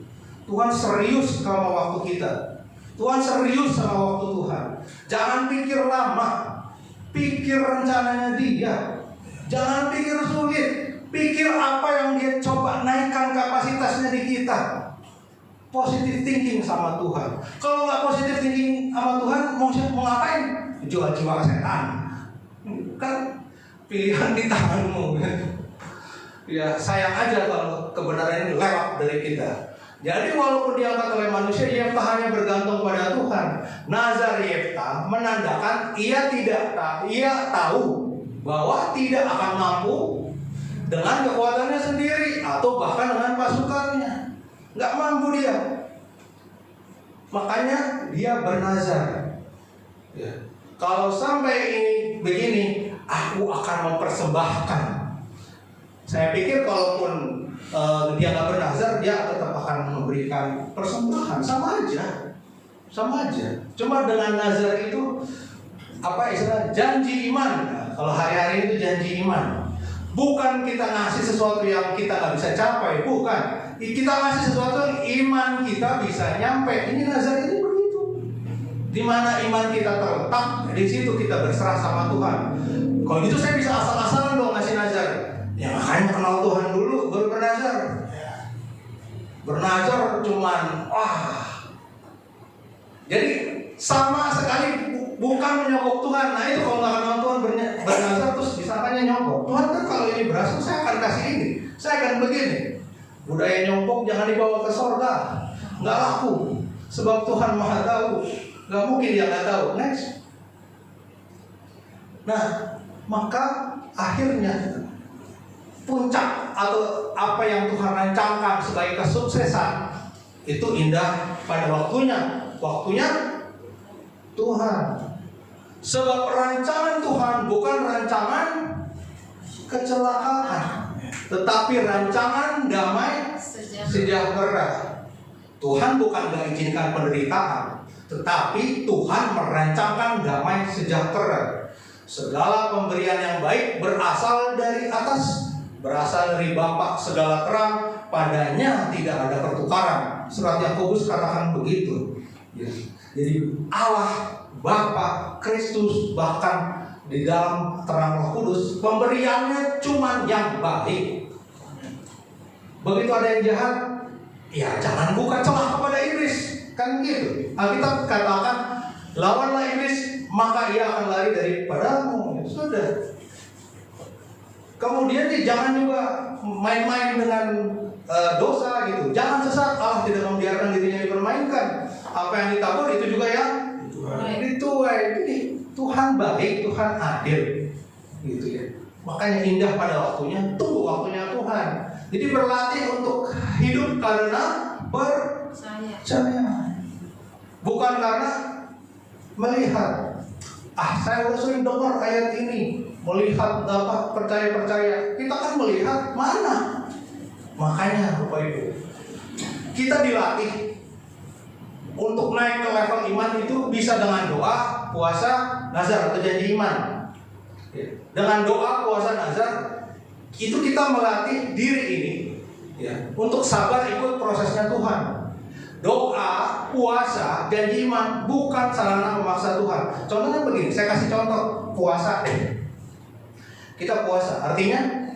Tuhan serius sama waktu kita. Tuhan serius sama waktu Tuhan. Jangan pikir lama, pikir rencananya Dia. Jangan pikir sulit, pikir apa yang Dia coba naikkan kapasitasnya di kita. Positive thinking sama Tuhan. Kalau nggak positive thinking sama Tuhan, mau ngapain? Jual jiwa setan. Kan pilihan di tanganmu. Ya sayang aja kalau kebenaran ini lewat dari kita. Jadi walaupun diangkat oleh manusia, Yefta hanya bergantung pada Tuhan. Nazar Yefta menandakan ia tahu bahwa tidak akan mampu dengan kekuatannya sendiri atau bahkan dengan pasukannya. Nggak mampu dia. Makanya dia bernazar. Ya. Kalau sampai ini begini, aku akan mempersembahkan. Saya pikir kalaupun dia nggak bernazar, dia tetap akan memberikan persembahan, sama aja. Cuma dengan nazar itu apa istilah janji iman. Nah, kalau hari-hari itu janji iman. Bukan kita ngasih sesuatu yang kita nggak bisa capai, bukan. Kita ngasih sesuatu yang iman kita bisa nyampe. Ini nazar ini begitu. Di mana iman kita terletak, di situ kita berserah sama Tuhan. Kalau gitu saya bisa asal-asalan dong ngasih nazar. Ya makanya kenal Tuhan dulu baru bernazar. Bernazar cuman jadi sama sekali bukan menyogok Tuhan. Nah itu kalau nggak kenal Tuhan bernazar terus disangkanya nyogok. Tuhan kan kalau ini berhasil saya akan kasih ini, saya akan begini. Budaya nyogok jangan dibawa ke sorga, nggak laku. Sebab Tuhan Maha tahu, nggak mungkin dia nggak tahu. Next. Nah maka akhirnya puncak atau apa yang Tuhan rancangkan sebagai kesuksesan itu indah pada waktunya. Waktunya Tuhan. Sebab rancangan Tuhan bukan rancangan kecelakaan, tetapi rancangan damai sejahtera. Tuhan bukan gak izinkan penderitaan, tetapi Tuhan merancangkan damai sejahtera. Segala pemberian yang baik berasal dari atas, berasal dari Bapa segala terang, padanya tidak ada pertukaran. Surat Yakobus katakan begitu. Ya. Jadi Allah, Bapa, Kristus, bahkan di dalam terang Roh Kudus, pemberiannya cuma yang baik. Begitu ada yang jahat, ya jangan buka celah kepada iblis, kan gitu. Alkitab katakan, lawanlah iblis maka ia akan lari daripadamu. Ya sudah. Kemudian jangan juga main-main dengan dosa gitu. Jangan sesat. Allah tidak membiarkan dirinya dipermainkan. Apa yang ditabur itu juga yang dituai. Jadi Tuhan baik, Tuhan adil, gitu ya. Makanya indah pada waktunya, tunggu waktunya Tuhan. Jadi berlatih untuk hidup karena percaya, bukan karena melihat. Saya udah sering dengar ayat ini, melihat apa percaya. Kita kan melihat mana? Makanya Bapak Ibu, kita dilatih untuk naik ke level iman itu bisa dengan doa, puasa, nazar atau janji iman. Dengan doa, puasa, nazar itu kita melatih diri ini ya, untuk sabar ikut prosesnya Tuhan. Doa, puasa, janji iman bukan sarana memaksa Tuhan. Contohnya begini, saya kasih contoh puasa. Kita puasa, artinya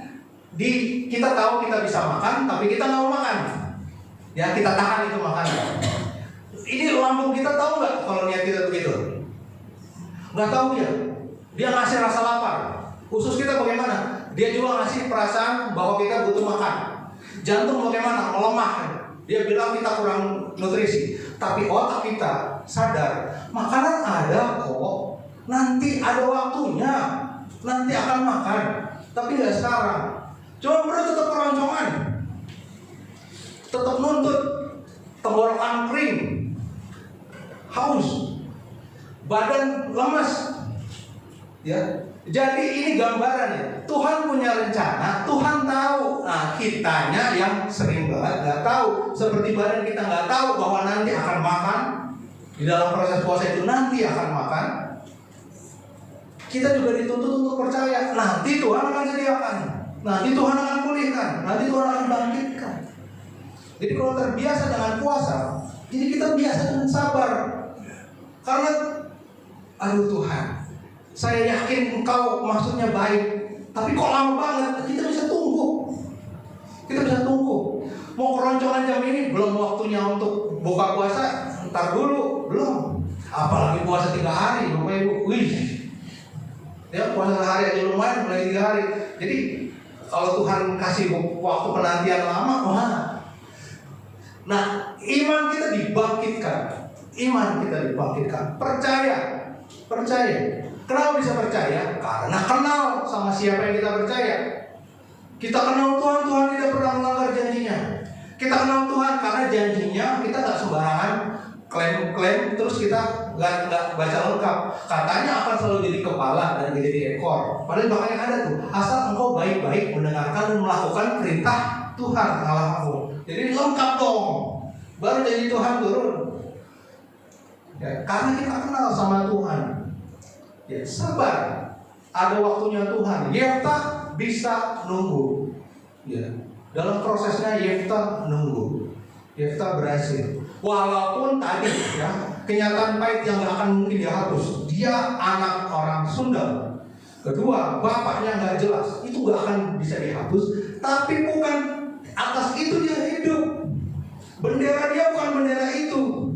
kita tahu kita bisa makan, tapi kita nggak mau makan. Ya kita tahan itu makanan. Ini lambung kita tahu nggak kalau niat kita begitu? Nggak tahu ya. Dia ngasih rasa lapar. Usus kita bagaimana? Dia juga ngasih perasaan bahwa kita butuh makan. Jantung bagaimana? Melemah. Dia bilang kita kurang nutrisi. Tapi otak kita sadar, makanan ada kok. Nanti ada waktunya. Nanti akan makan. Tapi nggak sekarang. Cuma perut tetap keroncongan. Tetap nuntut. Tenggorokan kering. Haus. Badan lemas. Ya. Jadi ini gambarannya. Tuhan punya rencana, Tuhan tahu. Nah, kitanya yang sering banget nggak tahu. Seperti badan kita nggak tahu bahwa nanti akan makan. Di dalam proses puasa itu nanti akan makan. Kita juga dituntut untuk percaya. Nanti Tuhan akan sediakan. Nanti Tuhan akan pulihkan. Nanti Tuhan akan bangkitkan. Jadi kalau terbiasa dengan puasa, jadi kita biasa dengan sabar. Karena, aduh Tuhan, saya yakin Engkau maksudnya baik, tapi kok lama banget. Kita bisa tunggu. Kita bisa tunggu. Mau keroncongan jam ini, belum waktunya untuk buka puasa. Ntar dulu, belum. Apalagi puasa 3 hari, Bapak Ibu. Wih, ya puasa sehari aja lumayan, mulai 3 hari. Jadi kalau Tuhan kasih waktu penantian lama, wah. Nah, iman kita dibangkitkan. Iman kita dibangkitkan. Percaya. Kenapa bisa percaya? Karena kenal sama siapa yang kita percaya. Kita kenal Tuhan, Tuhan tidak pernah melanggar janjinya. Kita kenal Tuhan karena janjinya kita nggak sembarangan klaim terus kita nggak baca lengkap. Katanya akan selalu jadi kepala dan jadi ekor. Padahal makanya ada tuh, asal engkau baik-baik mendengarkan dan melakukan perintah Tuhan Allahmu. Jadi lengkap dong. Baru jadi Tuhan turun. Ya, karena kita kenal sama Tuhan. Ya, sabar. Ada waktunya Tuhan. Yeftah bisa nunggu. Ya, dalam prosesnya Yeftah nunggu. Yeftah berhasil. Walaupun tadi ya kenyataan pahit yang gak akan mungkin dihapus. Dia anak orang Sunda. Kedua, bapaknya gak jelas. Itu gak akan bisa dihapus. Tapi bukan atas itu dia hidup. Bendera dia bukan bendera itu.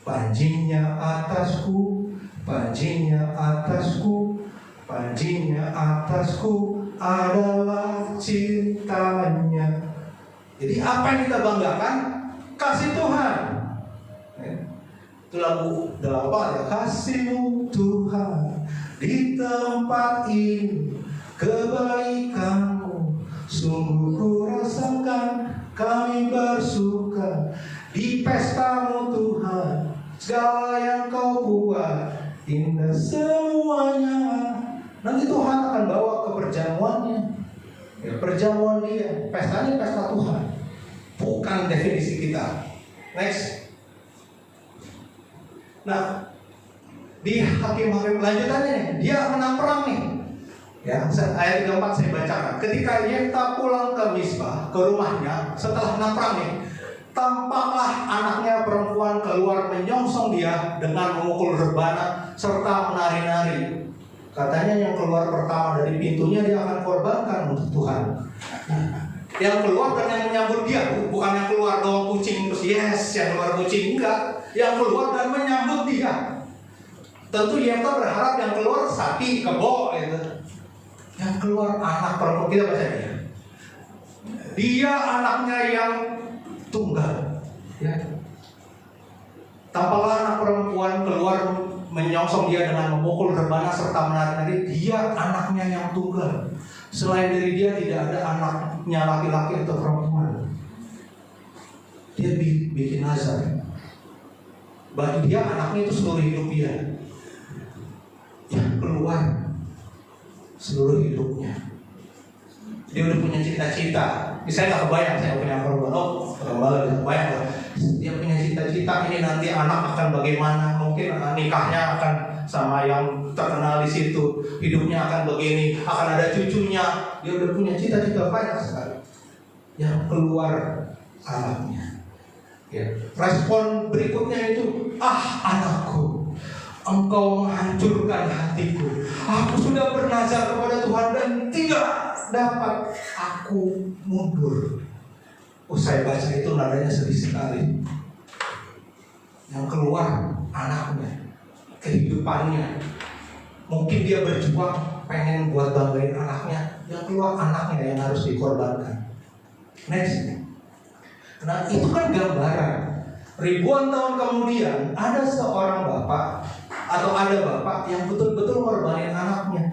Panjinya atasku, panjinya atasku, panjinya atasku adalah cintanya. Jadi apa yang kita banggakan? Kasih Tuhan. Itu lagu dalam apa ya? Kasih-Mu Tuhan di tempat ini, kebaikan-Mu sungguh ku rasakan, kami bersuka di pesta-Mu Tuhan. Segala yang Kau buat indah semuanya. Nanti Tuhan akan bawa ke perjamuannya. Ya, perjamuan Dia. Pestanya pesta Tuhan, bukan definisi kita. Next. Nah, di Hakim-Hakim lanjutannya nih, dia menang perang nih. Ya, ayat 34 saya bacakan. Ketika Yeftah pulang ke Misbah, ke rumahnya setelah menang perang nih, tampaklah anaknya perempuan keluar menyongsong dia dengan memukul rebana serta menari-nari. Katanya yang keluar pertama dari pintunya dia akan korbankan untuk Tuhan. Yang keluar dan yang menyambut dia, bukan yang keluar doang kucing terus yes, yang keluar kucing, enggak. Yang keluar dan menyambut dia. Tentu Yefta berharap yang keluar sapi, kebo gitu. Yang keluar anak perempuan, kita baca dia. Dia anaknya yang tunggal. Ya. Tampaklah anak perempuan keluar menyongsong dia dengan memukul rebana serta menarik-narik. Dia anaknya yang tunggal. Selain dari dia tidak ada anaknya laki-laki atau perempuan. Dia bikin nazar. Bagi dia anaknya itu seluruh hidup dia. Yang keluar seluruh hidupnya. Dia udah punya cita-cita. Saya nggak kebayang saya punya perempuan. Oh, malah kebayang lah. Dia punya cita-cita ini nanti anak akan bagaimana? Mungkin nikahnya akan sama yang terkenal di situ. Hidupnya akan begini, akan ada cucunya. Dia udah punya cita-cita banyak sekali. Yang keluar anaknya. Ya. Respon berikutnya itu, anakku, engkau menghancurkan hatiku. Aku sudah bernazar kepada Tuhan dan tidak dapat aku mundur. Saya baca itu nadanya sedih sekali. Yang keluar anaknya, kehidupannya. Mungkin dia berjuang pengen buat banggain anaknya. Yang keluar anaknya yang harus dikorbankan. Next. Nah itu kan gambaran. Ribuan tahun kemudian ada seorang bapak atau ada bapak yang betul-betul mengorbankan anaknya.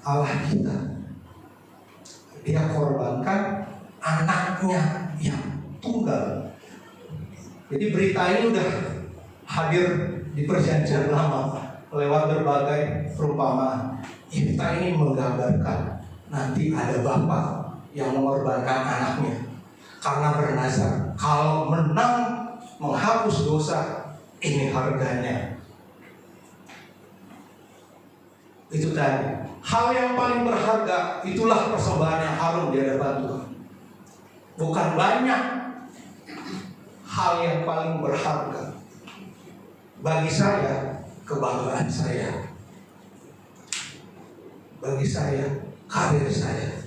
Allah kita, dia korbankan anaknya yang tunggal. Jadi berita ini udah hadir di perjanjian lama lewat berbagai perumpamaan. Kita ini menggambarkan nanti ada bapak yang mengorbankan anaknya karena bernazar kalau menang menghapus dosa, ini harganya. Itu tadi hal yang paling berharga, itulah persembahan yang harum di hadapan Tuhan. Bukan banyak hal yang paling berharga bagi saya, kebanggaan saya, bagi saya, karir saya.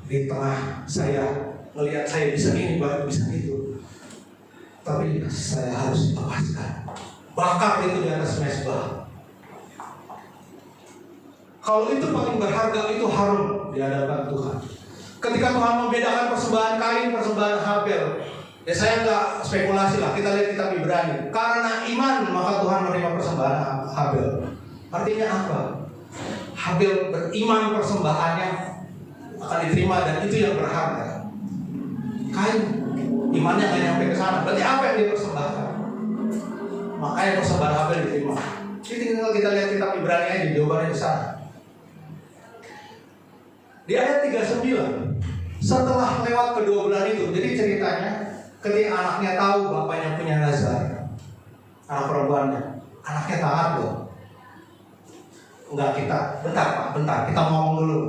Di tengah saya melihat saya bisa ini, bisa itu, tapi saya harus lepaskan. Bakar itu di atas mezbah. Kalau itu paling berharga, itu harum di hadapan Tuhan. Ketika Tuhan membedakan persembahan Kain, persembahan Habel, ya saya nggak spekulasi lah. Kita lihat kitab Ibrani. Karena iman maka Tuhan menerima persembahan Habel. Artinya apa? Habel beriman, persembahannya akan diterima dan itu yang berharga. Kain imannya nggak nyampe ke sana. Berarti apa yang dipersembahkan? Makanya persembahan Habel diterima. Jadi tinggal kita lihat kitab Ibrani aja, jawabannya di sana. Di ayat 39, setelah lewat kedua bulan itu, jadi ceritanya ketika anaknya tahu bapaknya punya nazar, anak perempuannya, anaknya taat loh. Enggak, bentar, kita ngomong dulu.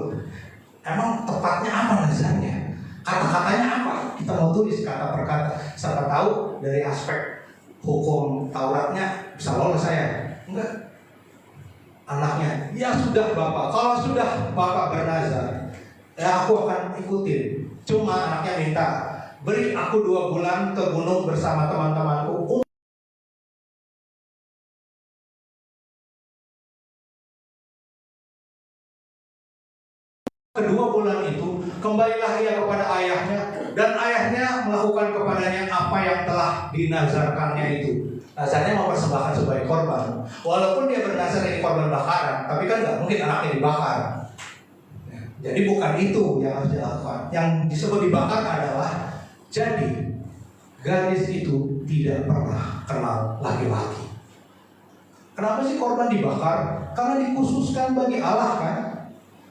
Emang tepatnya apa nazarnya? Kata-katanya apa? Kita mau tulis kata per kata. Siapa tahu dari aspek hukum Tauratnya bisa lolos saya. Enggak. Anaknya, ya sudah Bapak. Kalau sudah Bapak bernazar, ya aku akan ikutin. Cuma anaknya minta, beri aku 2 bulan ke gunung bersama teman-temanku. Kedua bulan itu kembalilah ia kepada ayahnya, dan ayahnya melakukan kepadanya apa yang telah dinazarkannya itu. Nazarnya mempersembahkan sebagai korban. Walaupun dia bernazar ini korban bakaran, tapi kan nggak mungkin anaknya dibakar. Jadi bukan itu yang harus dilakukan. Yang disebut dibakar adalah, jadi gadis itu tidak pernah kenal laki-laki. Kenapa sih korban dibakar? Karena dikhususkan bagi Allah kan,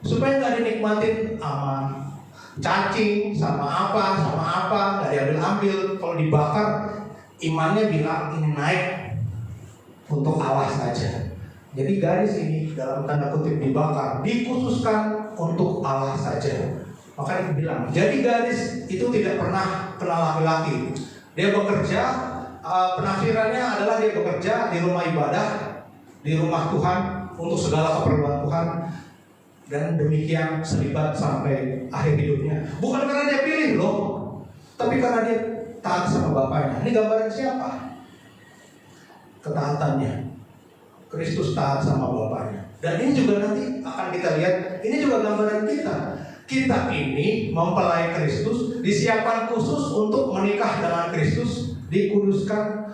supaya nggak dinikmatin aman, cacing sama apa nggak diambil. Kalau dibakar, imannya bilang ini naik untuk Allah saja. Jadi gadis ini dalam tanda kutip dibakar, dikhususkan untuk Allah saja. Makanya bilang, jadi gadis itu tidak pernah kenal laki-laki. Dia bekerja, penafsirannya adalah dia bekerja di rumah ibadah, di rumah Tuhan untuk segala keperluan Tuhan, dan demikian selibat sampai akhir hidupnya. Bukan karena dia pilih loh, tapi karena dia taat sama bapaknya. Ini gambaran siapa? Ketaatannya. Kristus taat sama bapaknya. Dan ini juga nanti akan kita lihat, ini juga gambaran kita. Kita ini mempelai Kristus, disiapkan khusus untuk menikah dengan Kristus, dikuduskan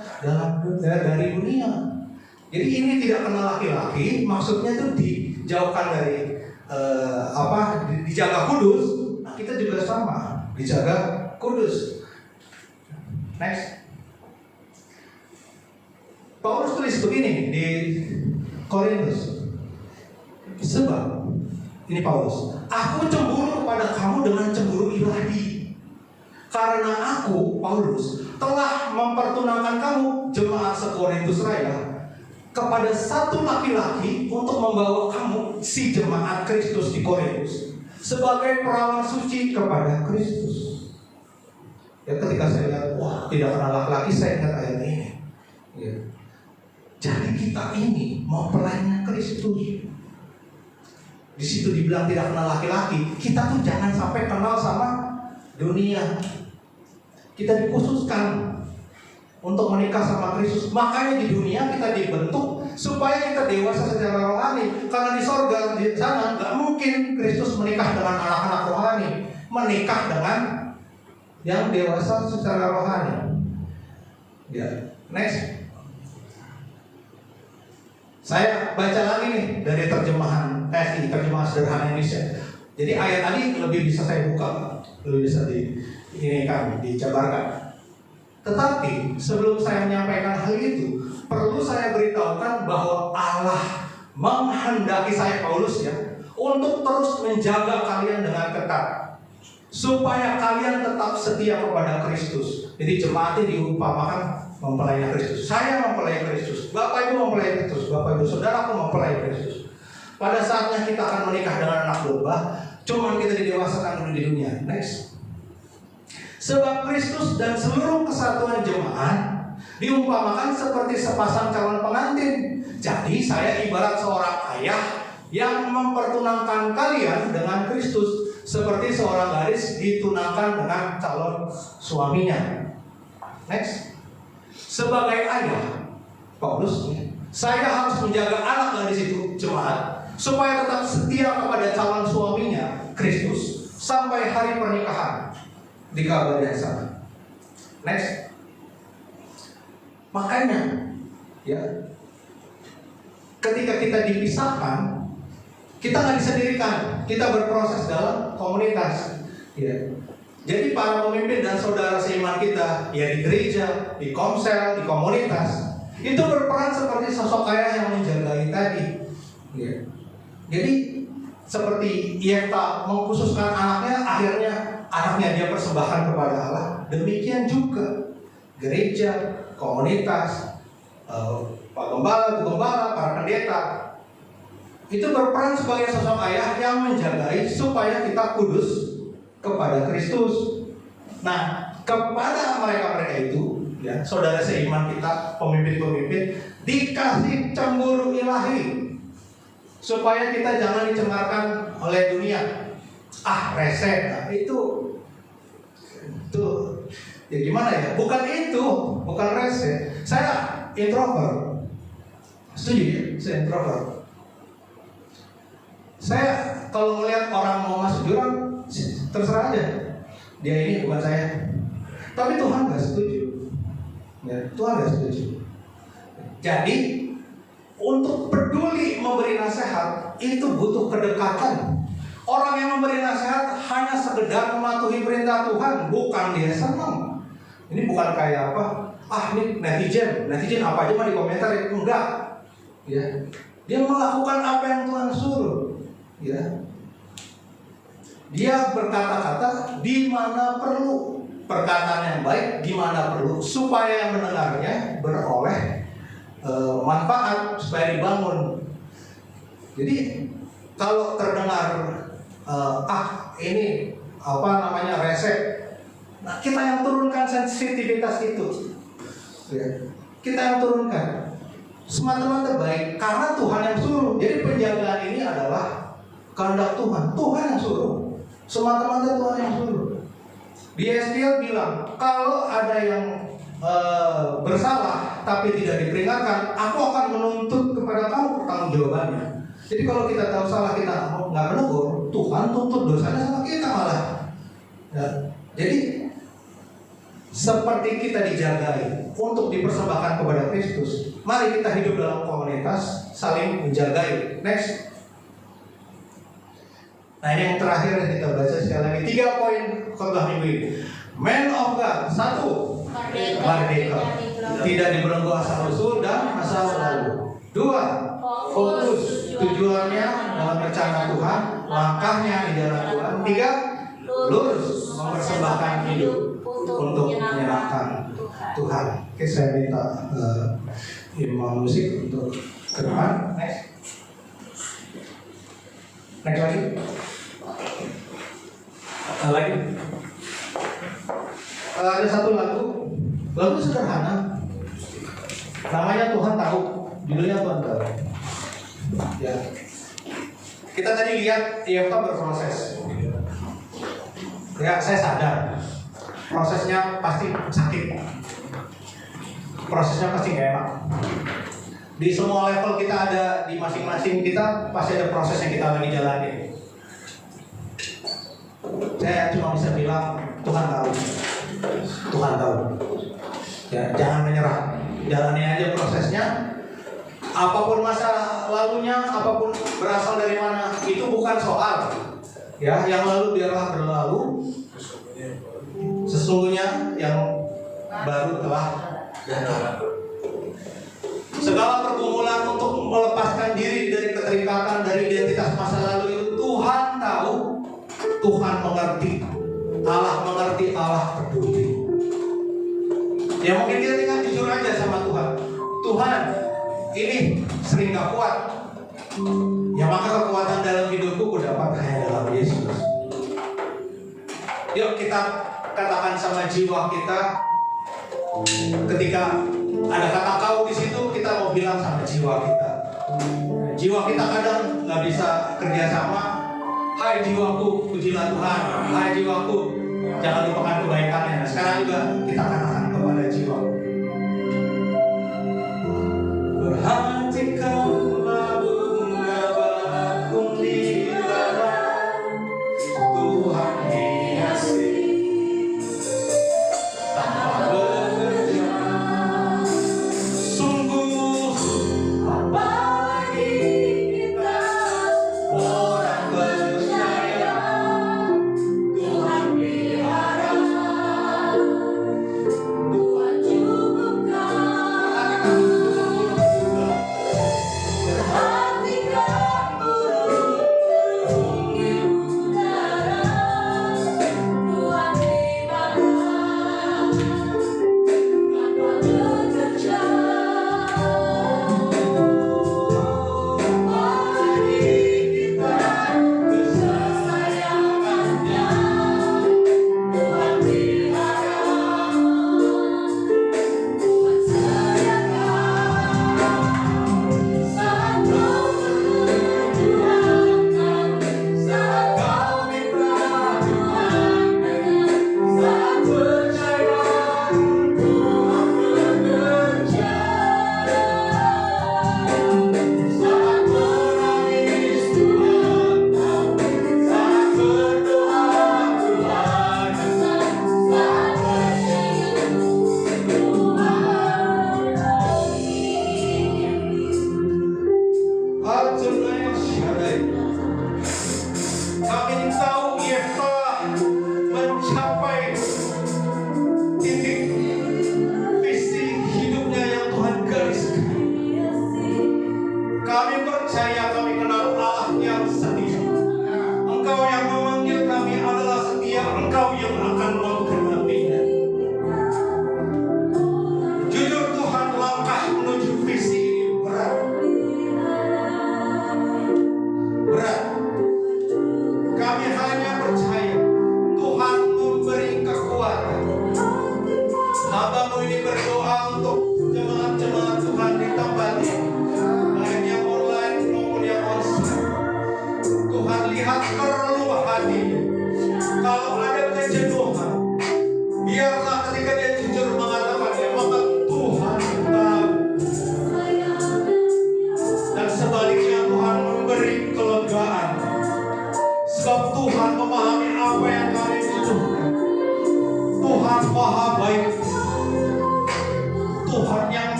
dari dunia. Jadi ini tidak kenal laki-laki, maksudnya itu dijauhkan dari dijaga kudus. Nah, kita juga sama, dijaga kudus. Next. Paulus tulis begini di Korintus. Sebab ini Paulus, aku cemburu kepada kamu dengan cemburu ilahi, karena aku, Paulus, telah mempertunangkan kamu, jemaat se-Korintus Raya, kepada satu laki-laki untuk membawa kamu, si jemaat Kristus di Korintus, sebagai perawan suci kepada Kristus. Ya, ketika saya lihat, wah, tidak kenal laki-laki, saya ingat ayat ini. Ya. Jadi kita ini mempelainya Kristus. Di situ dibilang tidak kenal laki-laki. Kita tuh jangan sampai kenal sama dunia. Kita dikhususkan untuk menikah sama Kristus. Makanya di dunia kita dibentuk supaya kita dewasa secara rohani. Karena di sorga, di sana nggak mungkin Kristus menikah dengan anak-anak rohani. Menikah dengan yang dewasa secara rohani. Ya, next. Saya baca lagi nih dari terjemahan terjemahan sederhana Indonesia. Jadi ayat tadi lebih bisa saya buka, lebih bisa dijabarkan. Tetapi sebelum saya menyampaikan hal itu, perlu saya beritahukan bahwa Allah menghendaki saya, Paulus, ya, untuk terus menjaga kalian dengan ketat, supaya kalian tetap setia kepada Kristus. Jadi jemaat ini diumpamakan mempelai Kristus. Saya mempelai Kristus, Bapak Ibu mempelai Kristus, Bapak Ibu saudaraku mempelai Kristus. Pada saatnya kita akan menikah dengan anak domba, cuman kita didewasakan dulu di dunia. Next. Sebab Kristus dan seluruh kesatuan jemaat diumpamakan seperti sepasang calon pengantin. Jadi saya ibarat seorang ayah yang mempertunangkan kalian dengan Kristus, seperti seorang gadis ditunangkan dengan calon suaminya. Next. Sebagai ayah, Paulus, saya harus menjaga anak gadis itu, jemaat, supaya tetap setia kepada calon suaminya, Kristus, sampai hari pernikahan di keabadian sana. Next. Makanya, ya, ketika kita dipisahkan, kita nggak disendirikan, kita berproses dalam komunitas. Ya. Jadi para pemimpin dan saudara seiman kita, ya di gereja, di komsel, di komunitas, itu berperan seperti sosok ayah yang menjagai tadi. Ya. Jadi seperti Yefta mengkhususkan anaknya, akhirnya anaknya dia persembahkan kepada Allah. Demikian juga gereja, komunitas, Pak Gembala, Bu Gembala, para pendeta, itu berperan sebagai sosok ayah yang menjagai supaya kita kudus kepada Kristus. Nah, kepada mereka itu, ya, saudara seiman kita, pemimpin-pemimpin, dikasih cemburu ilahi supaya kita jangan dicemarkan oleh dunia. Rese, nah, itu ya gimana ya? Bukan itu, bukan rese. Saya introvert. Setuju ya? Saya introvert. Saya kalau melihat orang mau masuk jurang, terserah aja. Dia ini bukan saya. Tapi Tuhan gak setuju. Ya, Tuhan gak setuju. Jadi untuk peduli memberi nasihat itu butuh kedekatan. Orang yang memberi nasihat hanya sekedar mematuhi perintah Tuhan, bukan dia senang. Ini bukan kayak apa? Ini netizen apa aja mah di komentar, enggak. Ya, dia melakukan apa yang Tuhan suruh. Ya, dia berkata-kata di mana perlu, perkataan yang baik di mana perlu, supaya yang mendengarnya beroleh manfaat, supaya dibangun. Jadi kalau terdengar ini apa namanya rese, nah kita yang turunkan sensitivitas itu, ya. Kita yang turunkan semata-mata baik karena Tuhan yang suruh. Jadi penjagaan ini adalah kehendak Tuhan, Tuhan yang suruh, semata-mata Tuhan yang suruh. Di Ezekiel bilang, kalau ada yang bersalah tapi tidak diperingatkan, aku akan menuntut kepada kamu pertanggungjawabannya. Jadi kalau kita tahu salah, kita nggak menegur, Tuhan tuntut dosanya sama kita malah. Ya. Jadi seperti kita dijagai untuk dipersembahkan kepada Kristus, mari kita hidup dalam komunitas saling menjagai. Next. Nah, ini yang terakhir kita baca sekali lagi 3 poin khotbah minggu ini. Man of God, 1, merdeka, tidak dibelenggu asal usul dan masa lalu. 2, fokus tujuannya dalam rencana Tuhan, langkahnya di jalan Tuhan. 3, lurus mempersembahkan hidup untuk menyenangkan Tuhan. Oke, saya minta imam musik untuk ke depan. Next lagi. Ada satu lagu sederhana, namanya Tuhan Tahu, judulnya Tuhan Tahu. Ya, kita tadi lihat Yefta berproses. Ya, saya sadar prosesnya pasti sakit, prosesnya pasti gak enak. Di semua level kita ada, di masing-masing kita pasti ada proses yang kita lagi jalani. Saya cuma bisa bilang Tuhan tahu. Tuhan tahu. Ya, jangan menyerah. Jalani aja prosesnya. Apapun masa lalunya, apapun berasal dari mana, itu bukan soal. Ya, yang lalu biarlah berlalu. Sesungguhnya yang baru telah datang. Segala pergumulan untuk melepaskan diri dari keterikatan, dari identitas masa lalu itu Tuhan tahu, Tuhan mengerti, Allah mengerti, Allah peduli. Ya mungkin kita tinggal jujur aja sama Tuhan. Tuhan, ini sering gak kuat. Ya maka kekuatan dalam hidupku kudapat hanya dalam Yesus. Yuk kita katakan sama jiwa kita, ketika ada kata kau di situ, kita mau bilang sama jiwa kita. Jiwa kita kadang nggak bisa kerjasama. Hai jiwaku, pujilah Tuhan. Hai jiwaku, jangan lupakan kebaikannya. Nah, sekarang juga kita katakan kepada jiwa. Perhatikanlah bunga bakung di ladang, Tuhan hiasi tanpa bekerja. Sungguh apalagi kita orang percaya, Tuhan pelihara, Tuhan cukupkan.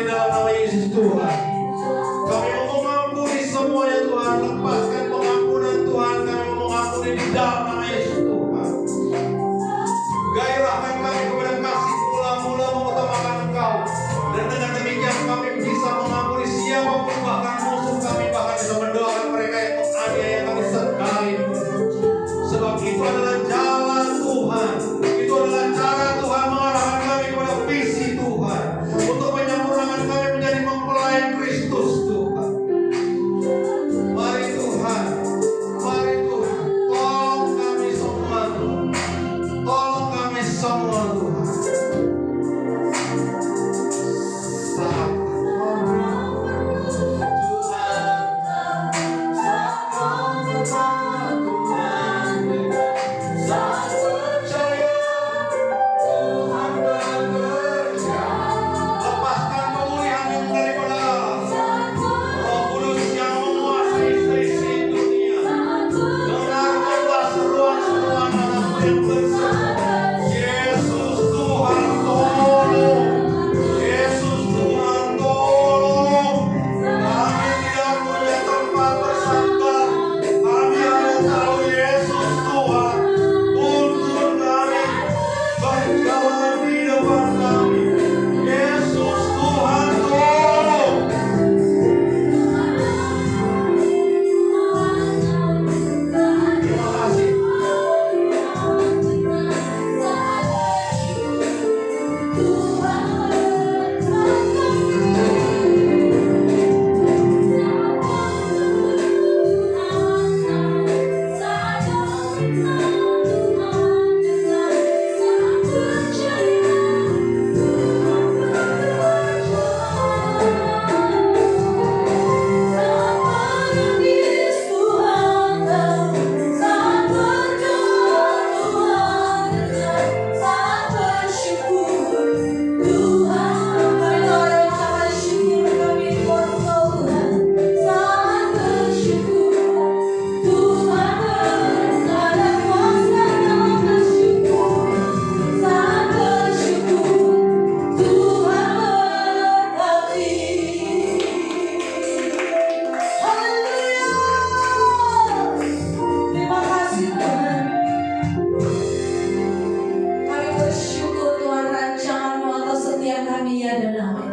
di dalam nama Yesus Tuhan. Kami mau mengampuni semuanya Tuhan. Lepaskan pengampunan Tuhan. Kami mau mengampuni di dalam nama Yesus Tuhan. Gairahkan kami kepada kasih mula-mula mengutamakan Engkau. Dan dengan demikian kami bisa mengampuni siapapun, bahkan musuh kami, bahkan bisa mendoakan mereka yang menganiaya kami sekalipun. Sebab itu adalah jalan Tuhan. Itu adalah cara Tuhan mengarahkan kami kepada visi Tuhan. Untuk menyempurnakan kami menjadi mempelai Kristus Tuhan. Mari Tuhan. Mari Tuhan. Tolong kami semua Tuhan. Tolong kami semua Tuhan. Lepaskan pemulihan yang daripada Allah. Roh Kudus yang menguasai seisi dunia. Dengarkanlah seruan-seruan anakmu yang berseru. Yesus Tuhan tolong. Yesus Tuhan tolong. Kami tidak punya tempat bersandar. Kami hanya tahu Yesus Tuhan tuntun kami, berjalan di depan kami. Yesus Tuhan tolong. Terima kasih. Terima kasih Tuhan. Kami bersyukur Tuhan rancangan-Mu atas setiap kami ya dan amin.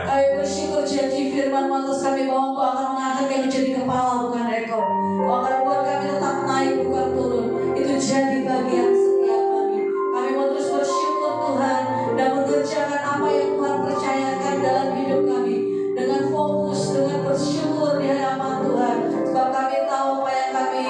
Kami bersyukur janji firman-Mu atas kami bahwa Engkau akan mengangkat kami menjadi kepala bukan ekor. Engkau akan buat kami tetap naik bukan turun. Itu jadi bagian setiap kami. Kami mau terus bersyukur Tuhan dan mengerjakan apa yang Tuhan percayakan dalam hidup kami dengan fokus, dengan bersyukur di hadapan Tuhan. Sebab kami tahu apa yang kami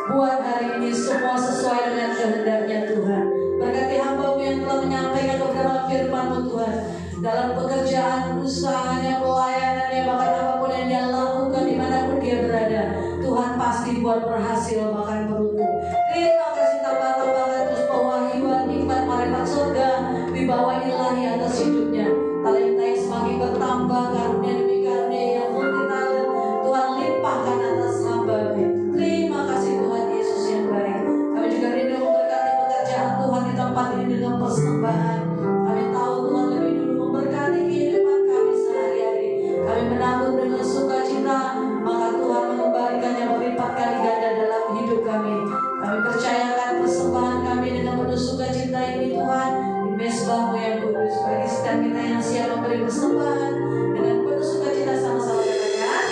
buat hari ini semua sesuai dengan kehendak-Nya Tuhan. Berkati hamba-Mu yang telah menyampaikan beberapa firman-Mu Tuhan, dalam pekerjaan, usahanya, pelayanannya, bahkan apapun yang dia lakukan dimanapun dia berada, Tuhan pasti buat berhasil bahkan beruntung. Terima kasih tambah-tambahkan terus pewahyuan, nikmat, marifat surga, wibawa ilahi atas hidupnya. Talenta yang semakin bertambah, karunia demi karunia yang multi talent Tuhan limpahkan atas hamba-Mu. Terima kasih Tuhan Yesus yang baik. Kami juga rindu memberkati pekerjaan Tuhan di tempat ini dengan persembahan. Kami tahu Tuhan lebih dulu memberkati kehidupan kami sehari-hari. Kami menabur dengan sukacita, maka Tuhan mengembalikannya berlipat kali ganda dalam hidup kami. Kami percayakan persembahan kami dengan penuh sukacita ini Tuhan di mezbah-Mu yang kudus. Bagi setiap kita yang siap memberi persembahan dengan penuh sukacita, sama-sama katakan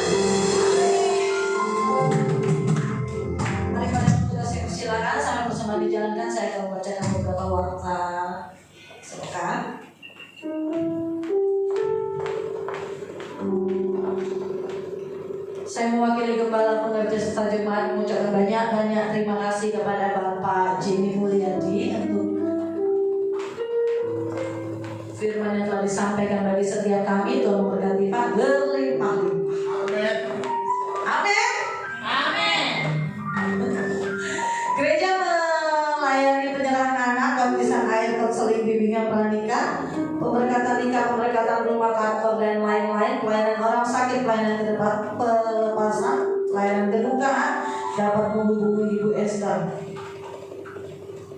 daripada sudah saya persilakan sampai persembahan dijalankan, saya akan membacakan beberapa warta sedekah. Saya mewakili Gembala Pengerja serta jemaat mengucapkan banyak-banyak terima kasih kepada Bapak Jimmy Mulyadi untuk firman yang telah disampaikan bagi setiap kami. Tuhan memberkati Pak berlimpah-limpah. Amin. Amin. Gereja melayani penyerahan anak, baptisan air, konseling, bimbingan pranikah, pemberkatan nikah, pemberkatan rumah kantor dan lain-lain, pelayanan orang sakit, pelayanan ke depan pelepasan, pelayanan kedukaan, dapat menghubungi Ibu Esther.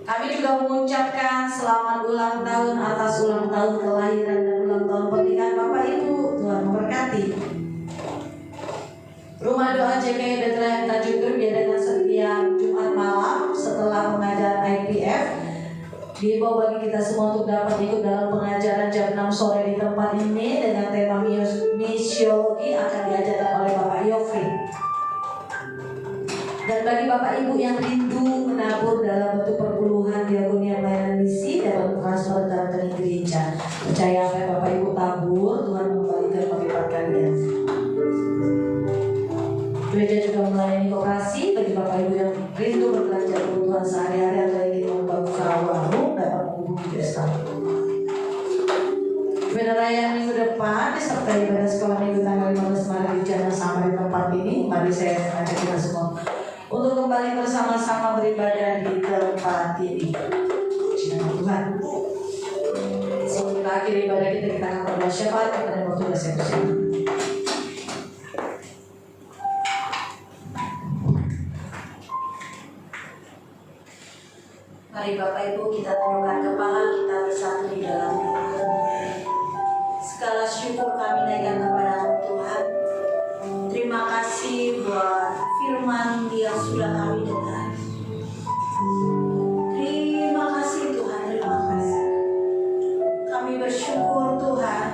Kami juga mengucapkan selamat ulang tahun atas ulang tahun kelahiran dan ulang tahun pernikahan Bapak Ibu JKI Bethlehem Tanjung Priok diadakan setiap Jumat malam setelah pengajaran IPF. Diimbau bagi kita semua untuk dapat ikut dalam pengajaran jam 6 sore di tempat ini dengan tema misiologi akan diajarkan oleh Bapak Yofri. Dan bagi Bapak Ibu yang rindu menabur dalam bentuk perpuluhan diakonia pelayanan misi dapat transfer dalam rekening gereja. Percaya apa yang Bapak Ibu tabur, Tuhan mengembalikan melipat kalian. Gereja juga melayani koperasi bagi Bapak Ibu yang rindu berbelanja kebutuhan sehari-hari atau ingin membuka warung dapat menghubungi Desa. Ibadah raya minggu depan disertai ibadah sekolah minggu tanggal 15 Maret di Jana sama di tempat ini. Mari saya ajak kita semua untuk kembali bersama-sama beribadah di tempat ini. Tuhan. Sebelum akhir ibadah kita akan berdoa syafaat kepada waktu bersama. Mari Bapak Ibu kita tundukkan kepala kita bersatu di dalam doa. Segala syukur kami naikkan kepada Tuhan. Terima kasih buat firman yang sudah kami dengar. Terima kasih Tuhan, terima kasih. Kami bersyukur Tuhan.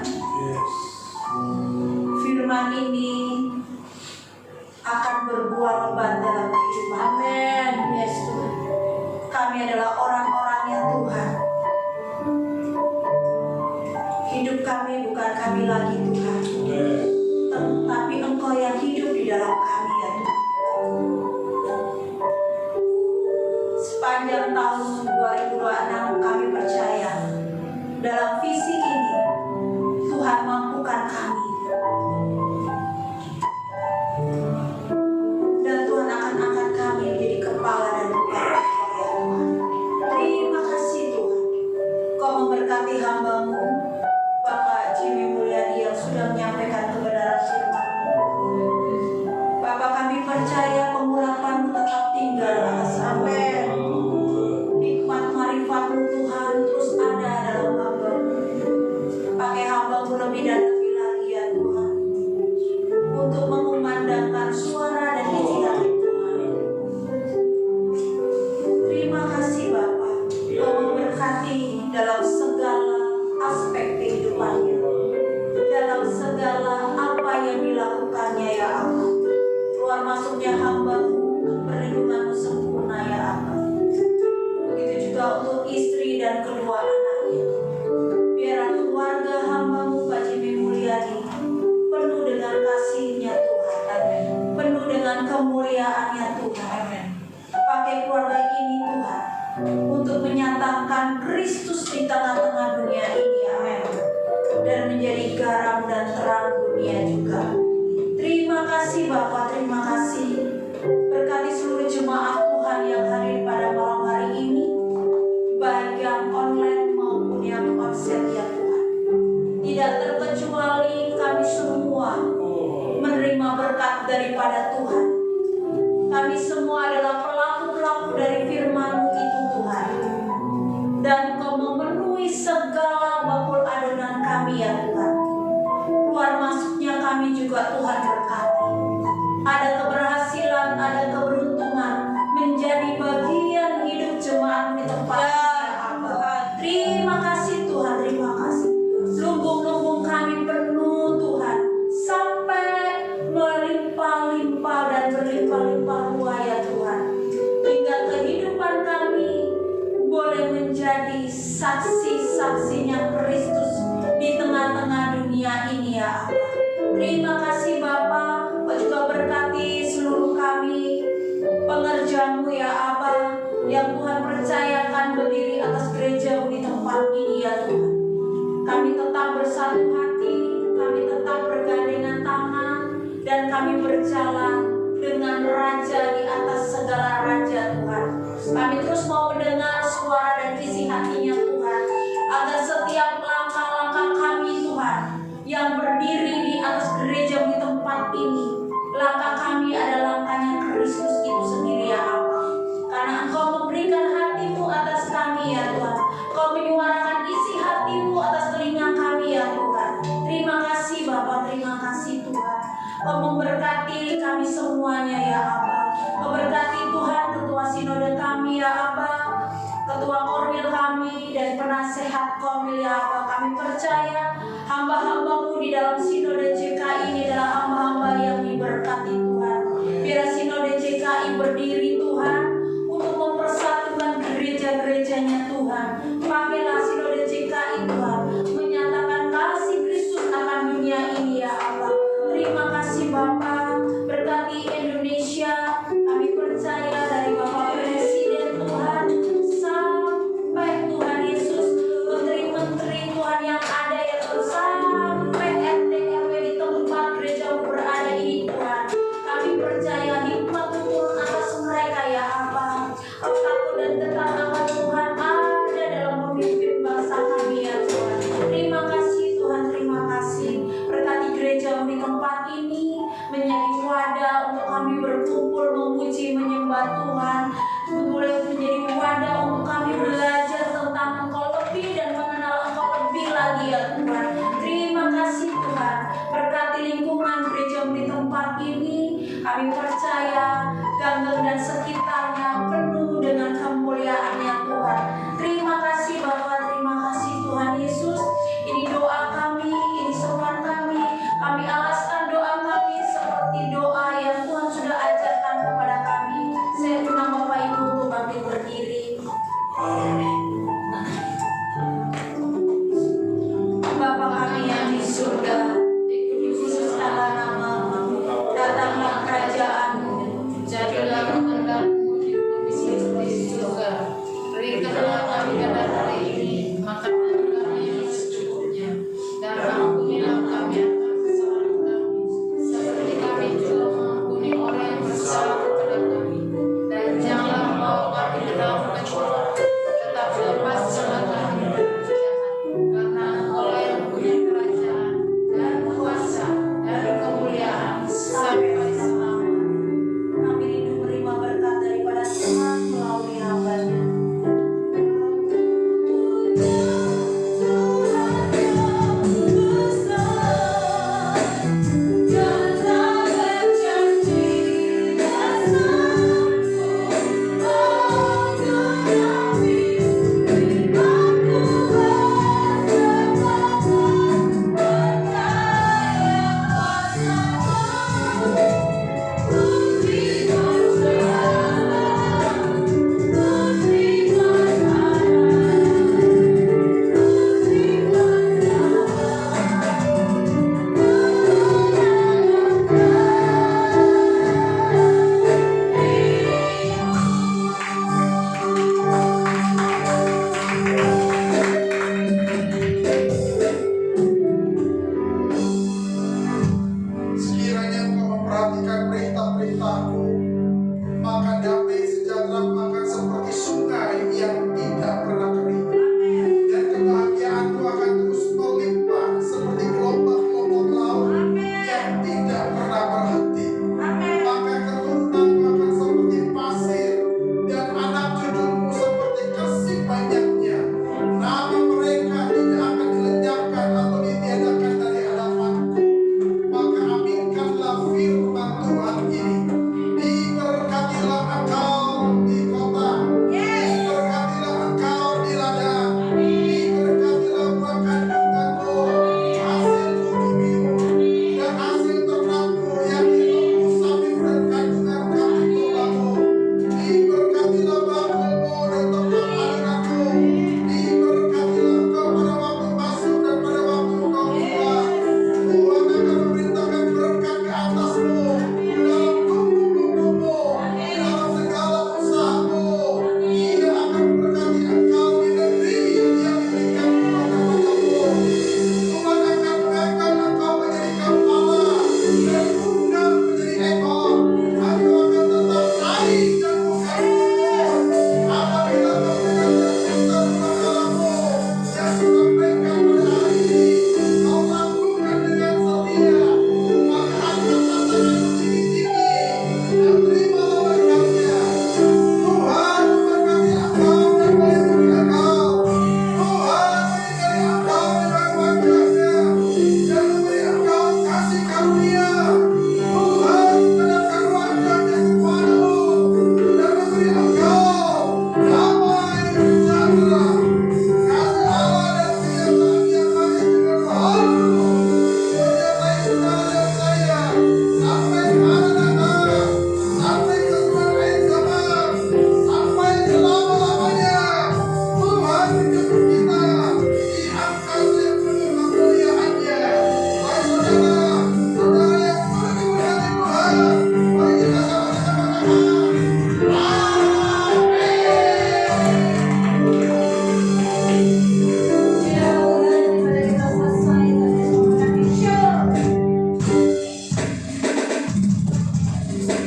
Firman ini akan berbuah lebat dalam kehidupan. Amin. Yes Tuhan. Kami adalah orang-orangnya Tuhan. Hidup kami bukan kami lagi Tuhan, tetapi Engkau yang hidup di dalam kami ya Tuhan. Sepanjang tahun 2026 kami percaya dalam visi ini Tuhan mampukan kami. Dan Tuhan akan angkat kami menjadi kepala dan kepala. Terima kasih Tuhan. Kau memberkati hamba-Mu Bapak Jimmy Mulyadi yang sudah menyampaikan kebenaran firman-Mu. Bapak, kami percaya pengurapan-Mu tetap tinggal atas hamba. Nikmat marifat-Mu Tuhan terus ada dalam hamba-Mu. Pakai hamba-Mu lebih dan lebih lagi ya Tuhan, untuk mengumandangkan suara dan isi hati Tuhan. Terima kasih Bapak. Kau memberkati dalam segala aspek kehidupannya, dalam segala apa yang dilakukannya ya Allah. Keluar masuknya hamba-Mu, perlindungan-Mu sempurna ya Allah. Begitu juga untuk istri dan kedua anaknya. Biar keluarga hamba-Mu Pak Jimmy Mulyadi penuh dengan kasih-Nya Tuhan. Amin. Penuh dengan kemuliaan-Nya Tuhan. Amin. Pakai keluarga ini Tuhan untuk menyatakan Kristus di tengah-tengah dunia ini, amin. Dan menjadi garam dan terang dunia juga. Terima kasih Bapak, terima kasih. Berkati seluruh jemaat Tuhan yang hadir pada malam hari ini, baik yang online maupun yang konsen ya Tuhan. Tidak terkecuali kami semua menerima berkat daripada Tuhan. Kami semua adalah pelaku-pelaku dari firman-Mu itu Tuhan. Dan Kau memenuhi segala bakul adonan kami ya Tuhan. Keluar masuknya kami juga Tuhan berkati. Ada keberhasilan, ada keberuntungan menjadi bagian hidup jemaat di tempat ya Tuhan. Terima kasih Tuhan, terima kasih. Lumbung-lumbung kami penuh Tuhan, sampai melimpah-limpah dan berlimpah-limpah ruah ya Tuhan. Hingga kehidupan kami boleh menjadi saksi-saksinya Kristus di tengah-tengah dunia ini ya Allah. Terima kasih Bapa. Kau juga berkati seluruh kami pengerja-Mu ya Abah, yang Tuhan percayakan berdiri atas gereja-Mu di tempat ini ya Tuhan. Kami tetap bersatu hati, kami tetap bergandengan tangan, dan kami berjalan dengan Raja di atas segala raja Tuhan. Kami terus mau mendengar suara dan isi hatinya Tuhan, agar setiap langkah-langkah kami Tuhan yang berdiri di atas gereja di tempat ini, langkah kami adalah langkahnya Kristus itu sendiri ya Allah. Karena Engkau memberikan hati-Mu atas kami ya Tuhan. Engkau menyuarakan isi hati-Mu atas telinga kami ya Tuhan. Terima kasih Bapa, terima kasih Tuhan. Kau memberkati kami semuanya ya Aba. Kau berkati Tuhan ketua sinode kami ya Aba, ketua korwil kami dan penasehat korwil ya Aba. Kami percaya hamba-hambamu di dalam sinode JKI ini adalah hamba-hamba yang diberkati Tuhan. Biar sinode JKI berdiri Tuhan untuk mempersatukan gereja-gerejanya Tuhan. Pakailah sinode JKI Tuhan menyatakan kasih Kristus akan dunia ini ya Allah. Terima kasih Bapa, berkati Indonesia. Kami percaya dari Bapak Presiden Tuhan sampai Tuhan Yesus, menteri-menteri Tuhan yang ada ya Tuhan, sampai RT RW di tempat gereja berada ini Tuhan. Kami percaya hikmat turun atas mereka ya apa. Takut dan tetap akan Tuhan ada dalam memimpin bangsa kami ya Tuhan. Terima kasih Tuhan, terima kasih. Berkati gereja di tempat ini menjadi wadah untuk kami berkumpul memuji menyembah Tuhan. Boleh menjadi wadah untuk kami belajar tentang Engkau lebih dan mengenal Engkau lebih lagi ya Tuhan. Terima kasih Tuhan. Berkati lingkungan gereja di tempat ini. Kami percaya Ganggeng dan sekitarnya penuh dengan kemuliaan ya Tuhan. Terima kasih Bapa, terima kasih Tuhan Yesus. Ini doa kami, ini seruan kami. Kami alaskan doa kami seperti doa yang Tuhan sudah ajarkan kepada kami. Saya undang Bapak Ibu untuk bangkit berdiri. Bapa kami yang di surga,